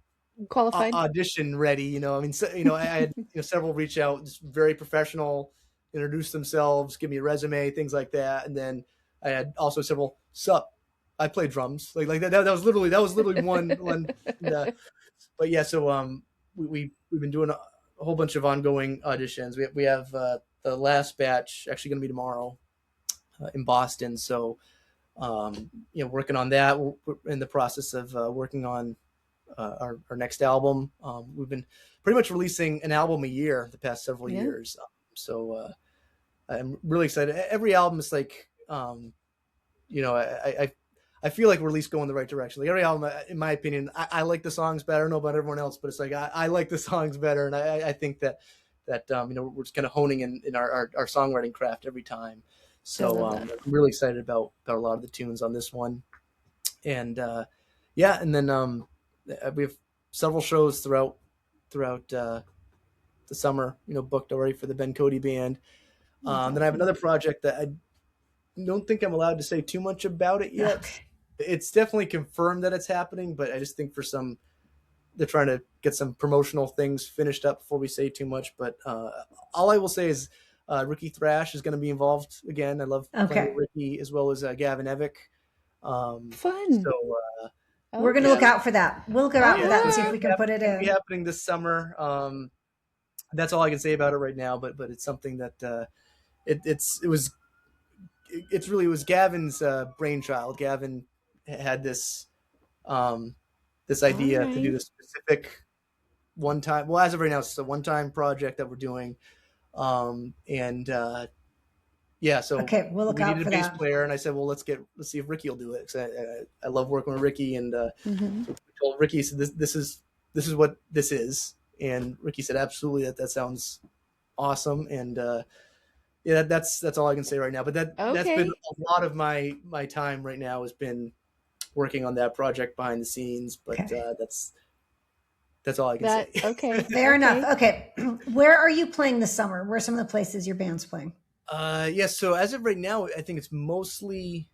Qualified. audition ready. I mean, so, I had several reach out, just very professional, introduce themselves, give me a resume, things like that, and then I had also several sup. I play drums like that. That was literally one. But yeah, so we've been doing a whole bunch of ongoing auditions. We have the last batch actually going to be tomorrow in Boston. So working on that. We're in the process of working on our next album. We've been pretty much releasing an album a year the past several years. So I'm really excited. Every album is like, I feel like we're at least going the right direction. Like every album, in my opinion, I like the songs better. I don't know about everyone else, but it's like I like the songs better, and I think that we're just kind of honing in our songwriting craft every time. So I'm really excited about a lot of the tunes on this one, and and then we have several shows throughout the summer, booked already for the Ben Cote band. Then I have another project that I don't think I'm allowed to say too much about it yet. Okay. It's definitely confirmed that it's happening, but I just think they're trying to get some promotional things finished up before we say too much. But all I will say is Ricky Thrash is going to be involved again. I love playing with Ricky, as well as Gavin Evick. Fun. So we're going to look out for that. We'll look out for that and see if we can put it in. It'll be happening this summer. That's all I can say about it right now. But it's something that it was Gavin's brainchild. Gavin had this idea to do this specific one time. Well, as of right now, it's a one-time project that we're doing, so okay, we'll look we out needed for a bass that. player, and I said, well, let's see if Ricky will do it, because I love working with Ricky, and so we told Ricky, so this is what this is, and Ricky said, absolutely, that sounds awesome, and yeah, that's all I can say right now. But that's been a lot of my time right now has been working on that project behind the scenes. But that's all I can say. Okay, fair enough. Okay, where are you playing this summer? Where are some of the places your band's playing? So as of right now, I think it's mostly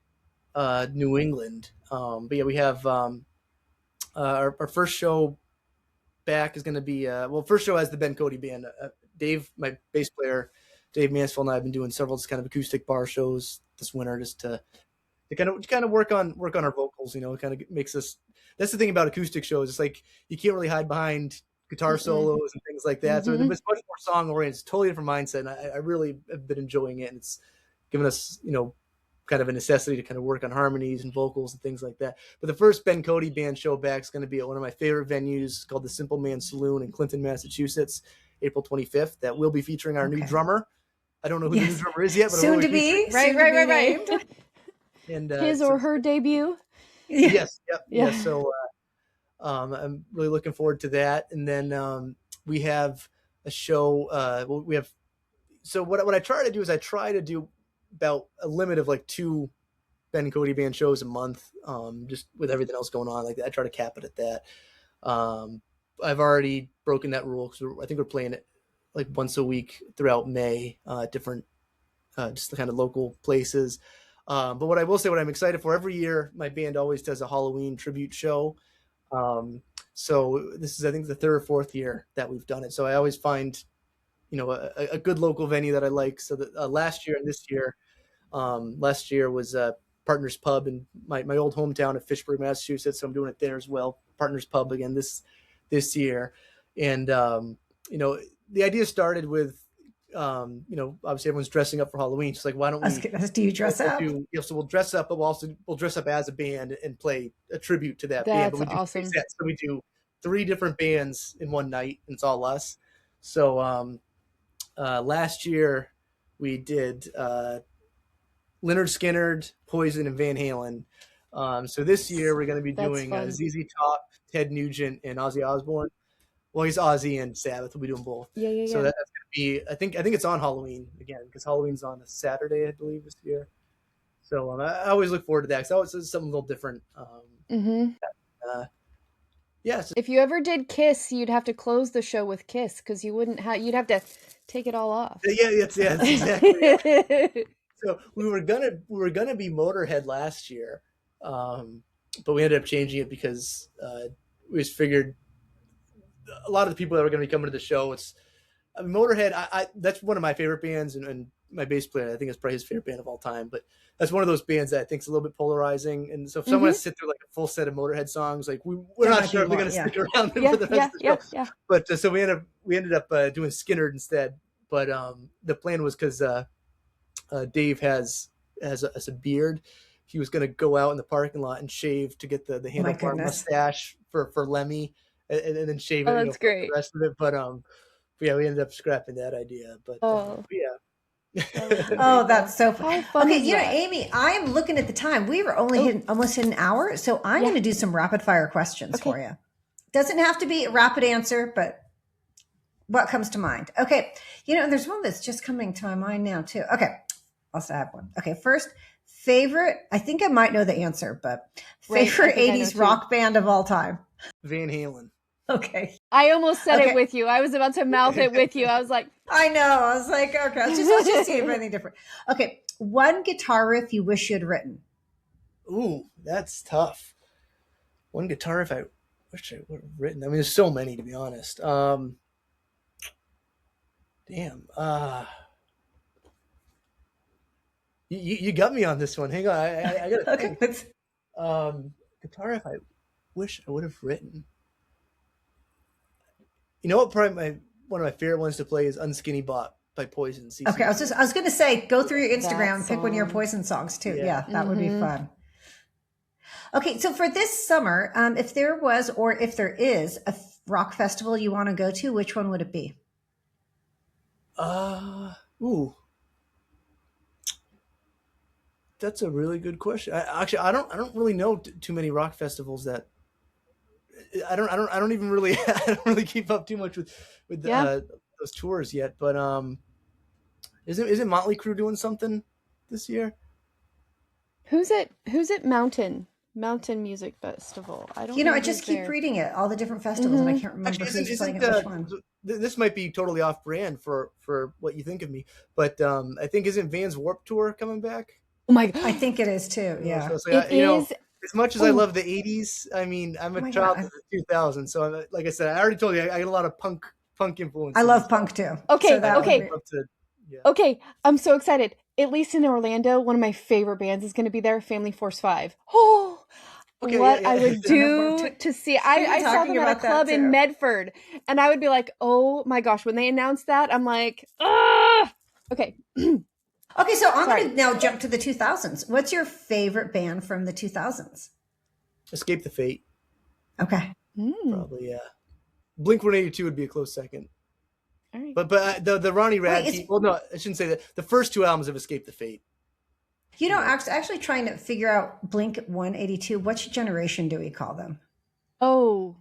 New England. But yeah, we have our first show back is going to be first show as the Ben Cote band. Dave, my bass player, Dave Mansfield, and I have been doing several just kind of acoustic bar shows this winter, just to kind of work on our vocals. It kind of makes us. That's the thing about acoustic shows. It's like you can't really hide behind guitar solos and things like that. So it's much more song oriented. It's a totally different mindset, and I really have been enjoying it. And it's given us, kind of a necessity to kind of work on harmonies and vocals and things like that. But the first Ben Cote band show back is going to be at one of my favorite venues called the Simple Man Saloon in Clinton, Massachusetts, April 25th. That will be featuring our new drummer. I don't know who the new drummer is yet, but soon to be. Right. And his or her debut. Yes. Yep. Yeah. So I'm really looking forward to that. And then we have a show. So what I try to do is I try to do about a limit of like 2 Ben Cote band shows a month. Just with everything else going on, like that, I try to cap it at that. I've already broken that rule because I think we're playing it like once a week throughout May, different, just the kind of local places. But what I will say, what I'm excited for, every year, my band always does a Halloween tribute show. So this is, I think, the 3rd or 4th year that we've done it. So I always find, a good local venue that I like. So that last year and this year, last year was Partners Pub in my old hometown of Fitchburg, Massachusetts. So I'm doing it there as well. Partners Pub again this year. And, the idea started with, obviously everyone's dressing up for Halloween. Just like, why don't we? Do you dress up? So we'll dress up, but we'll dress up as a band and play a tribute to that band. But we do awesome. So we do 3 different bands in one night, and it's all us. So last year we did Leonard Skinner, Poison, and Van Halen. So this year we're going to be doing ZZ Top, Ted Nugent, and Ozzy Osbourne. Well, he's Ozzy and Sabbath. We'll be doing both. Yeah. So that's going to be. I think it's on Halloween again because Halloween's on a Saturday, I believe, this year. So I always look forward to that because it's something a little different. Uh, yeah, If you ever did Kiss, you'd have to close the show with Kiss because you'd have to take it all off. that's exactly it. So we were gonna be Motorhead last year, but we ended up changing it because we just figured a lot of the people that were going to be coming to the show. Motorhead. That's one of my favorite bands, and my bass player, I think, is probably his favorite band of all time. But that's one of those bands that I think is a little bit polarizing. And so if someone has to sit through like a full set of Motorhead songs, like we're not sure if they're going to stick around for the rest of the show. Yeah. But so we ended up doing Skynyrd instead. But the plan was because Dave has a beard. He was going to go out in the parking lot and shave to get the handlebar mustache for Lemmy, and then shave it. That's great. For the rest of it, but yeah, we ended up scrapping that idea. But yeah. Oh, that's so fun. Okay, that? Amy, I'm looking at the time. We were only almost hit an hour, so I'm going to do some rapid fire questions for you. Doesn't have to be a rapid answer, but what comes to mind? Okay, there's one that's just coming to my mind now too. Okay, I'll still have one. Okay, first, favorite. I think I might know the answer, but favorite 80s rock band of all time. Van Halen. Okay. I almost said it with you. I was about to mouth it with you. I was like, I know. I was like, okay, let's just see if anything different. Okay. One guitar riff you wish you had written. Ooh, that's tough. One guitar riff I wish I would have written. I mean, there's so many, to be honest. Damn. You got me on this one. Hang on. I got to think. Guitar riff I wish I would have written. You know what? Probably one of my favorite ones to play is "Unskinny Bop" by Poison. CC. Okay, I was going to say, go through your Instagram and pick one of your Poison songs too. Yeah, that would be fun. Okay, so for this summer, if there was or if there is a rock festival you want to go to, which one would it be? That's a really good question. I don't really know too many rock festivals that. I don't even really I don't really keep up too much with those tours yet. But isn't Motley Crue doing something this year? Who's it? Mountain Music Festival. I don't. I just keep reading it, all the different festivals, and I can't remember who's playing at which one. This might be totally off brand for what you think of me, but I think isn't Van's Warped Tour coming back? Oh my god, I think it is too. Yeah, so it is. As much as I love the 80s, I mean, I'm a child of the 2000s. So, like I said, I already told you, I get a lot of punk influence. I love punk too. Okay, so okay. I'm so excited. At least in Orlando, one of my favorite bands is going to be there, Family Force 5. Oh, I would do to see. I saw them at a club in Medford, and I would be like, oh my gosh, when they announced that, I'm like, ah! Okay. Okay, so I'm going to now jump to the 2000s. What's your favorite band from the 2000s? Escape the Fate. Okay. Probably, yeah. Blink-182 would be a close second. All right. But the Ronnie Radke, well, no, I shouldn't say that. The first two albums of Escape the Fate. Actually trying to figure out Blink-182, which generation do we call them? Oh.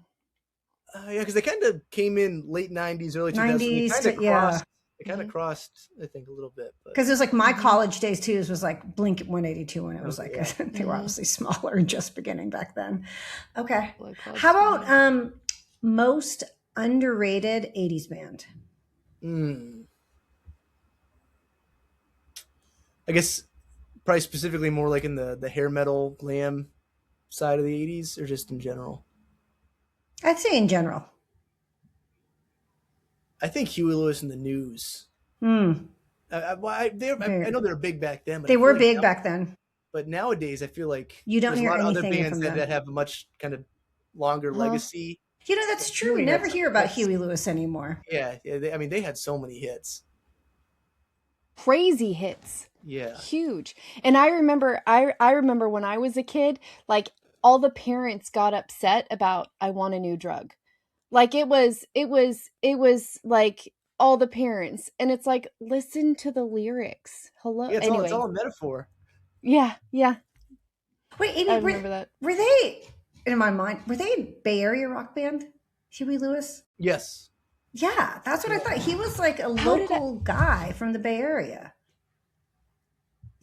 Yeah, because they kind of came in late 90s, early 2000s. It kind of crossed, I think, a little bit. Because it was like my college days too. It was like Blink-182, and it was they were obviously smaller and just beginning back then. Okay. How about most underrated 80s band? I guess probably specifically more like in the hair metal glam side of the 80s, or just in general? I'd say in general. I think Huey Lewis and the News. I know they were big back then. But they were big back then. But nowadays, I feel like you don't hear a lot of anything other bands that have a much kind of longer legacy. That's true. We never hear about Huey Lewis anymore. Yeah. They had so many hits. Crazy hits. Yeah. Huge. And I remember when I was a kid, like all the parents got upset about I want a new drug. Like it was like all the parents, and it's like, listen to the lyrics. Hello. Yeah, it's all a metaphor. Yeah. Wait, Amy, I remember that. Were they, in my mind, a Bay Area rock band? Huey Lewis? Yes. Yeah, that's what I thought. He was like a How did I? local guy from the Bay Area.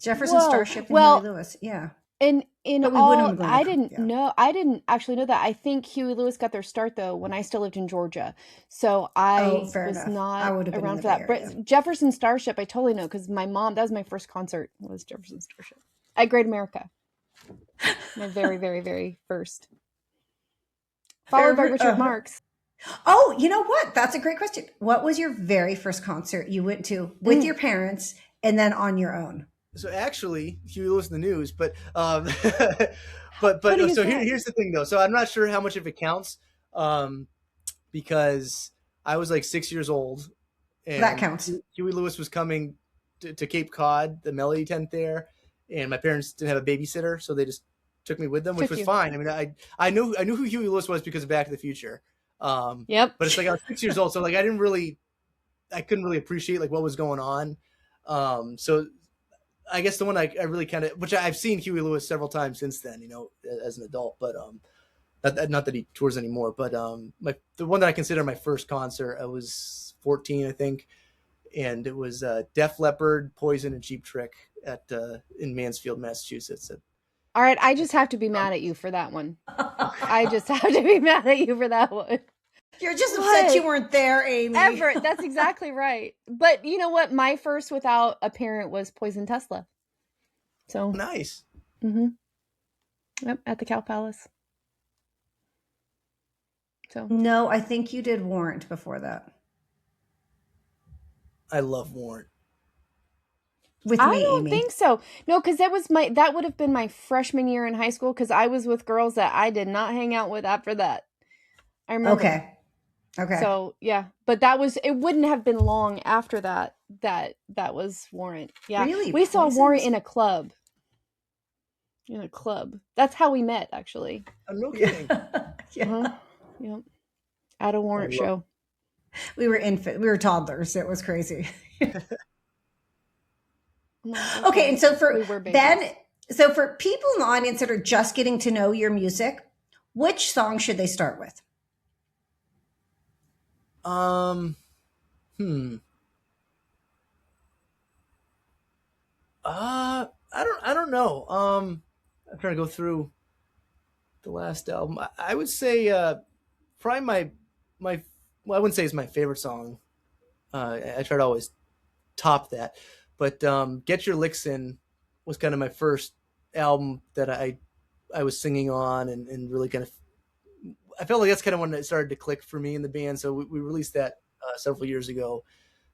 Jefferson Whoa. Starship and Huey Well, Lewis. Yeah. in But we wouldn't all, have been going to, yeah. I didn't actually know that. I think Huey Lewis got their start though when I still lived in Georgia. So Oh, I fair was enough. I not would have been in around the for Bay that. Area. But Jefferson Starship, I totally know because my mom, that was my first concert, was Jefferson Starship at Great America. My very, very, very first. Followed by Richard Marx. Oh, you know what? That's a great question. What was your very first concert you went to with your parents and then on your own? So actually, Huey Lewis in the News, but How funny is so that? here's the thing though. So I'm not sure how much of it counts, because I was like 6 years old, That and counts. Huey Lewis was coming to Cape Cod, the Melody Tent there, and my parents didn't have a babysitter, so they just took me with them, which Took was you. fine. I mean, I knew who Huey Lewis was because of Back to the Future, Yep. but it's like I was 6 years old, so like I couldn't really appreciate like what was going on. So I guess the one I really kind of, which I've seen Huey Lewis several times since then, as an adult, but not that he tours anymore, but the one that I consider my first concert, I was 14, I think, and it was Def Leppard, Poison, and Cheap Trick at in Mansfield, Massachusetts. All right, I just have to be mad at you for that one. I just have to be mad at you for that one. You're just upset What? you weren't there, Amy. Ever. That's exactly right. But you know what? My first without a parent was Poison Tesla. So, Nice. Yep, at the Cow Palace. So, No, I think you did Warrant before that. I love Warrant. With I me, don't Amy. think so. No, because that would have been my freshman year in high school because I was with girls that I did not hang out with after that. I remember. Okay. So yeah, but it wouldn't have been long after that was Warrant. Yeah. Really? We saw Poison's- Warrant in a club. In a club. That's how we met, actually. No kidding. Yeah. Yep. At a Warrant show. We were toddlers. It was crazy. Okay, and so for Ben, so for people in the audience that are just getting to know your music, which song should they start with? I don't know. I'm trying to go through the last album. I would say probably my well, I wouldn't say it's my favorite song. I try to always top that, but Get Your Licks In was kind of my first album that I was singing on, and really kind of, I felt like that's kind of when it started to click for me in the band. So we released that several years ago.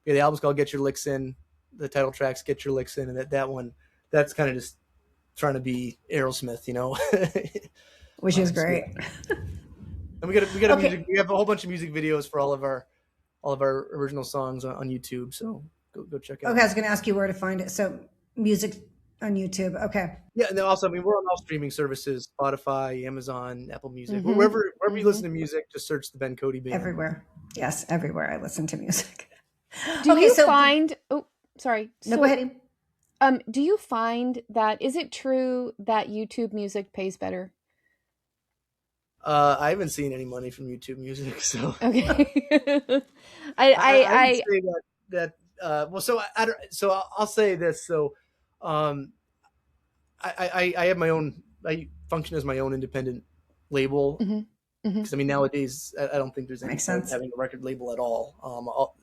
Yeah, the album's called Get Your Licks In. The title track's Get Your Licks In, and that one, that's kind of just trying to be Aerosmith, Which is great. And we got okay. We have a whole bunch of music videos for all of our original songs on YouTube. So go check it out. Okay, I was going to ask you where to find it. So music on YouTube. Okay. Yeah, and then also, I mean, we're on all streaming services: Spotify, Amazon, Apple Music, wherever you listen to music. Just search the Ben Cote Band. Everywhere. Yes, everywhere I listen to music. Do you find? Oh, sorry. No, go ahead. Do you find that is it true that YouTube music pays better? I haven't seen any money from YouTube Music, so okay. I would say that well, so I'll say this. So, I have my own. I function as my own independent label because I mean nowadays I don't think there's any sense having a record label at all.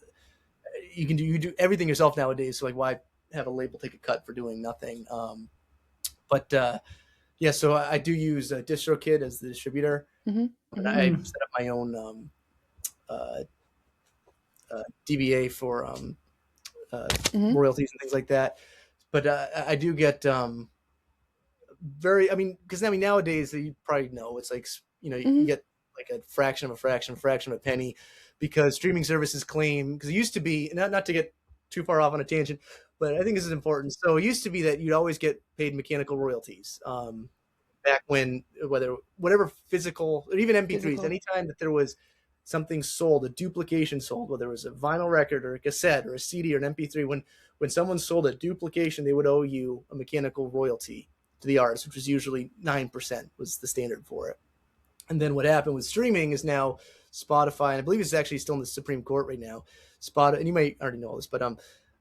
You do everything yourself nowadays. So like, why have a label take a cut for doing nothing? Yeah, so I do use DistroKid as the distributor, and I set up my own DBA for royalties and things like that. But I do get because nowadays you probably know it's like you get like a fraction of a penny, because streaming services claim, because it used to be, not to get too far off on a tangent, but I think this is important. So it used to be that you'd always get paid mechanical royalties. Back when, whatever physical, or even MP3s, anytime that there was something sold, a duplication sold, whether it was a vinyl record or a cassette or a CD or an MP3, when someone sold a duplication, they would owe you a mechanical royalty to the artist, which was usually 9% was the standard for it. And then what happened with streaming is now Spotify, and I believe it's actually still in the Supreme Court right now. And you might already know all this, but I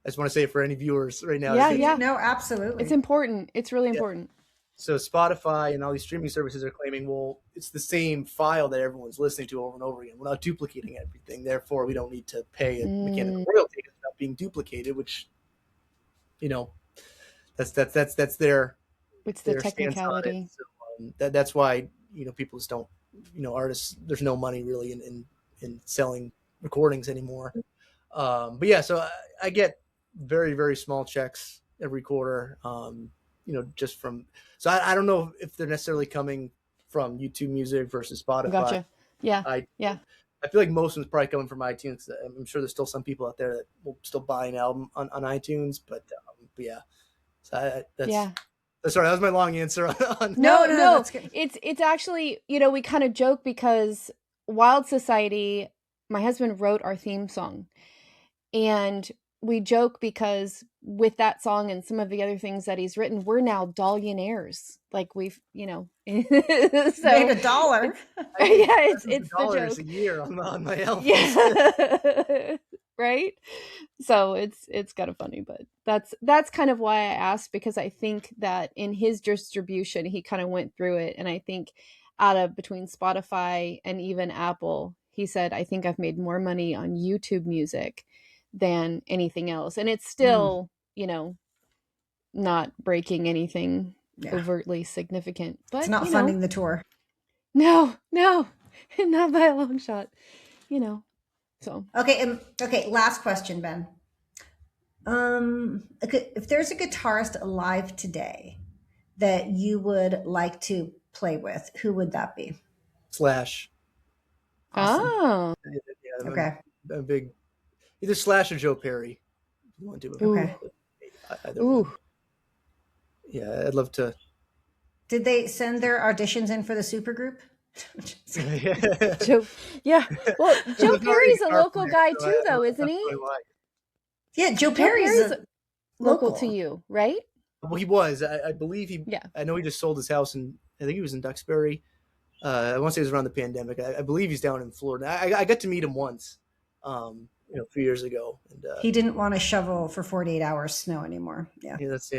just want to say it for any viewers right now. Yeah. No, absolutely. It's important. It's really important. So Spotify and all these streaming services are claiming, well, it's the same file that everyone's listening to over and over again. We're not duplicating everything, therefore we don't need to pay a mechanical royalty. It's not being duplicated, which, that's their. It's the technicality. So, that's why people just don't, artists. There's no money really in selling recordings anymore. But yeah, so I get very, very small checks every quarter. Just from, so I don't know if they're necessarily coming from YouTube Music versus Spotify. Gotcha. Yeah. I feel like most of them is probably coming from iTunes. I'm sure there's still some people out there that will still buy an album on iTunes, but yeah. So sorry, that was my long answer on. No, that's good. It's actually, we kind of joke because Wild Society, my husband wrote our theme song, and we joke because with that song and some of the other things that he's written, we're now dollionaires. Like we've, so made $1. Yeah, it's $1 the joke. a year on my album. Yeah. Right. So it's kind of funny, but that's kind of why I asked, because I think that in his distribution, he kind of went through it. And I think between Spotify and even Apple, he said, I think I've made more money on YouTube Music than anything else. And it's still, not breaking anything overtly significant, but it's not funding the tour. No, not by a long shot, so. Okay. Last question, Ben. If there's a guitarist alive today that you would like to play with, who would that be? Slash. Awesome. Oh. Yeah, okay. A big, either Slash or Joe Perry. You want to do it? Okay. Ooh. Yeah, I'd love to. Did they send their auditions in for the supergroup? Yeah. Well, Joe Perry's a local guy too, though, isn't he? Yeah, Joe Perry's local to you, right? Well, he was. I believe he. Yeah. I know he just sold his house, and I think he was in Duxbury. I want to say it was around the pandemic. I believe he's down in Florida. I got to meet him once, a few years ago. And he didn't want to shovel for 48 hours snow anymore. Yeah. Yeah, that's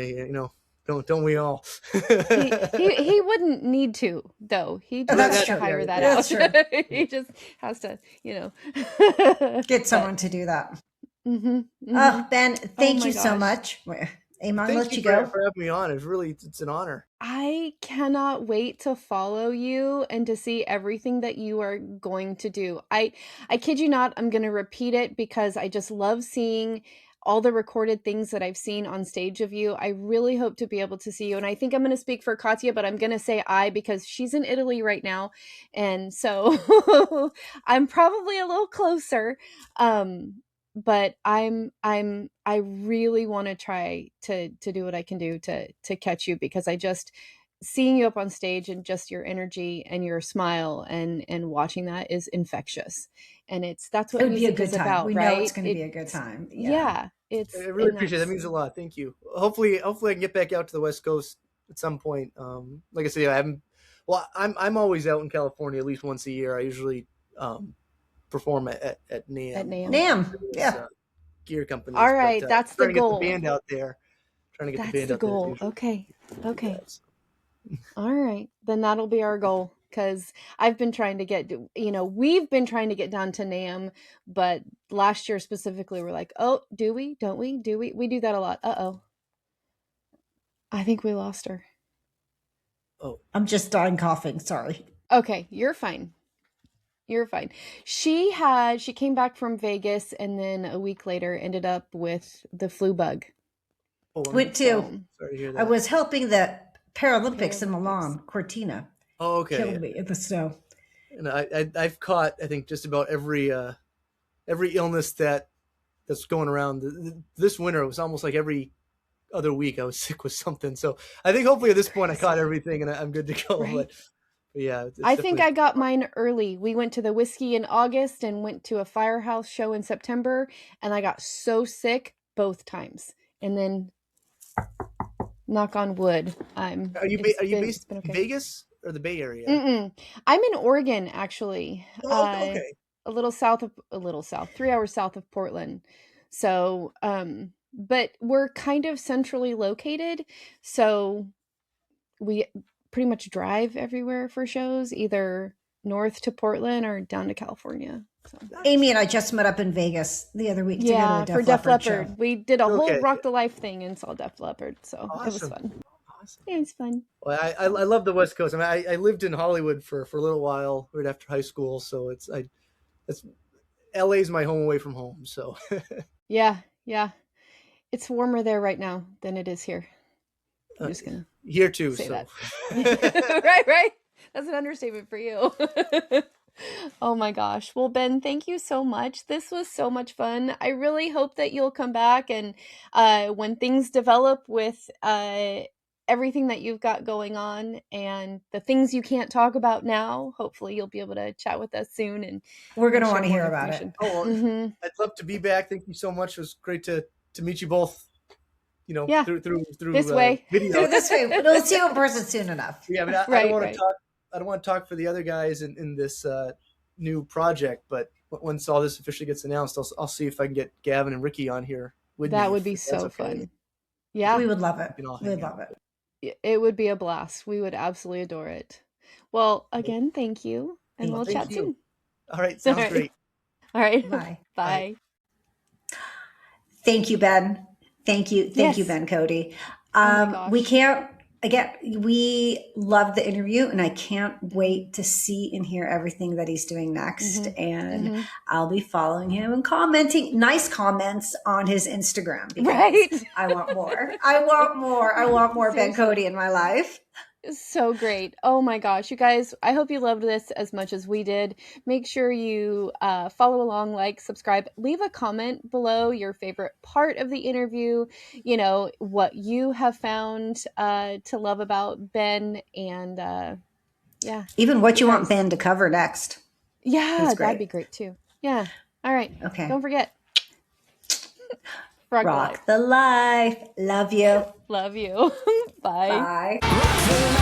don't we all? he wouldn't need to, though. He just has to hire that out. True. He just has to, get someone to do that. Mm-hmm. Oh, Ben, thank you so much. Amon, let you go. For having me on. It's an honor. I cannot wait to follow you and to see everything that you are going to do. I kid you not, I'm going to repeat it because I just love seeing all the recorded things that I've seen on stage of you. I really hope to be able to see you. And I think I'm going to speak for Katya, but I'm going to say I, because she's in Italy right now. And so I'm probably a little closer. But I really want to try to do what I can do to catch you, because I just seeing you up on stage and just your energy and your smile and watching that is infectious. And that's what music is about, we right? know it's going to be a good time. Yeah. I really appreciate it. That means a lot. Thank you. Hopefully I can get back out to the West Coast at some point. Like I said, I'm always out in California at least once a year. I usually perform at NAMM. At NAMM. NAMM, yeah. Gear company. All right, that's the goal. Trying to get the band out there. That's the goal. Okay. All right, then that'll be our goal. Because I've been trying to get, we've been trying to get down to NAMM, but last year specifically, we're like, oh, do we? Don't we? Do we? We do that a lot. Uh-oh. I think we lost her. Oh, I'm just dying coughing. Sorry. Okay, you're fine. She came back from Vegas, and then a week later ended up with the flu bug. Went to. Sorry to hear that. I was helping the Paralympics in Milan, Cortina. Oh, okay. Killed me in the snow. And I've caught, I think, just about every illness that's going around. This winter, it was almost like every other week I was sick with something. So I think hopefully at this point I caught everything and I'm good to go. Right. But yeah, I think I got mine early. We went to the Whiskey in August and went to a Firehouse show in September, and I got so sick both times. And then, knock on wood, Are you based in Vegas or the Bay Area? I'm in Oregon, actually. Oh, okay. a little south, 3 hours south of Portland. So, but we're kind of centrally located. So we pretty much drive everywhere for shows, either north to Portland or down to California. So. Amy and I just met up in Vegas the other week to Yeah, go to a for Def Def Leppard show. We did a whole Okay. Rock the Life thing and saw Def Leppard, so it was Awesome. fun. Awesome. Yeah, it was fun. Well, I love the West Coast. I mean, I lived in Hollywood for a little while right after high school, so it's LA's my home away from home. So Yeah, it's warmer there right now than it is here. I'm just gonna here too. say So that. Right. That's an understatement for you. Oh my gosh. Well, Ben, thank you so much. This was so much fun. I really hope that you'll come back, and when things develop with everything that you've got going on and the things you can't talk about now, hopefully you'll be able to chat with us soon, and We're going to share want to more hear about it. information. Oh, Mhm. I'd love to be back. Thank you so much. It was great to meet you both. You know, Yeah. through This way. video. Do this way. We'll see you in person soon enough. Yeah, I mean, I don't want to talk. I don't want to talk for the other guys in this new project, but once all this officially gets announced, I'll see if I can get Gavin and Ricky on here with me. That would be if that's so okay. fun. Yeah. We would love it. We can all We'd hang love out. it. It would be a blast. We would absolutely adore it. Well, again, thank you, and Well, we'll thank chat you. soon. All right, sounds All right. great. All right. Bye. Bye. Thank you, Ben. Thank you, Yes. Ben Cote. Oh my gosh. We can't, again, we love the interview, and I can't wait to see and hear everything that he's doing next. Mhm. And Mhm. I'll be following him and commenting nice comments on his Instagram because Right. I want more. I want more. I want more Ben Seriously. Cote in my life. So great. Oh my gosh. You guys, I hope you loved this as much as we did. Make sure you follow along, like, subscribe, leave a comment below your favorite part of the interview, you know, what you have found to love about Ben, and yeah. Even what you want guys. Ben to cover next. Yeah, That's great. that'd be great too. Yeah. All right. Okay. Don't forget. Rock the life. Rock the life. Love you. Love you. Bye. Bye.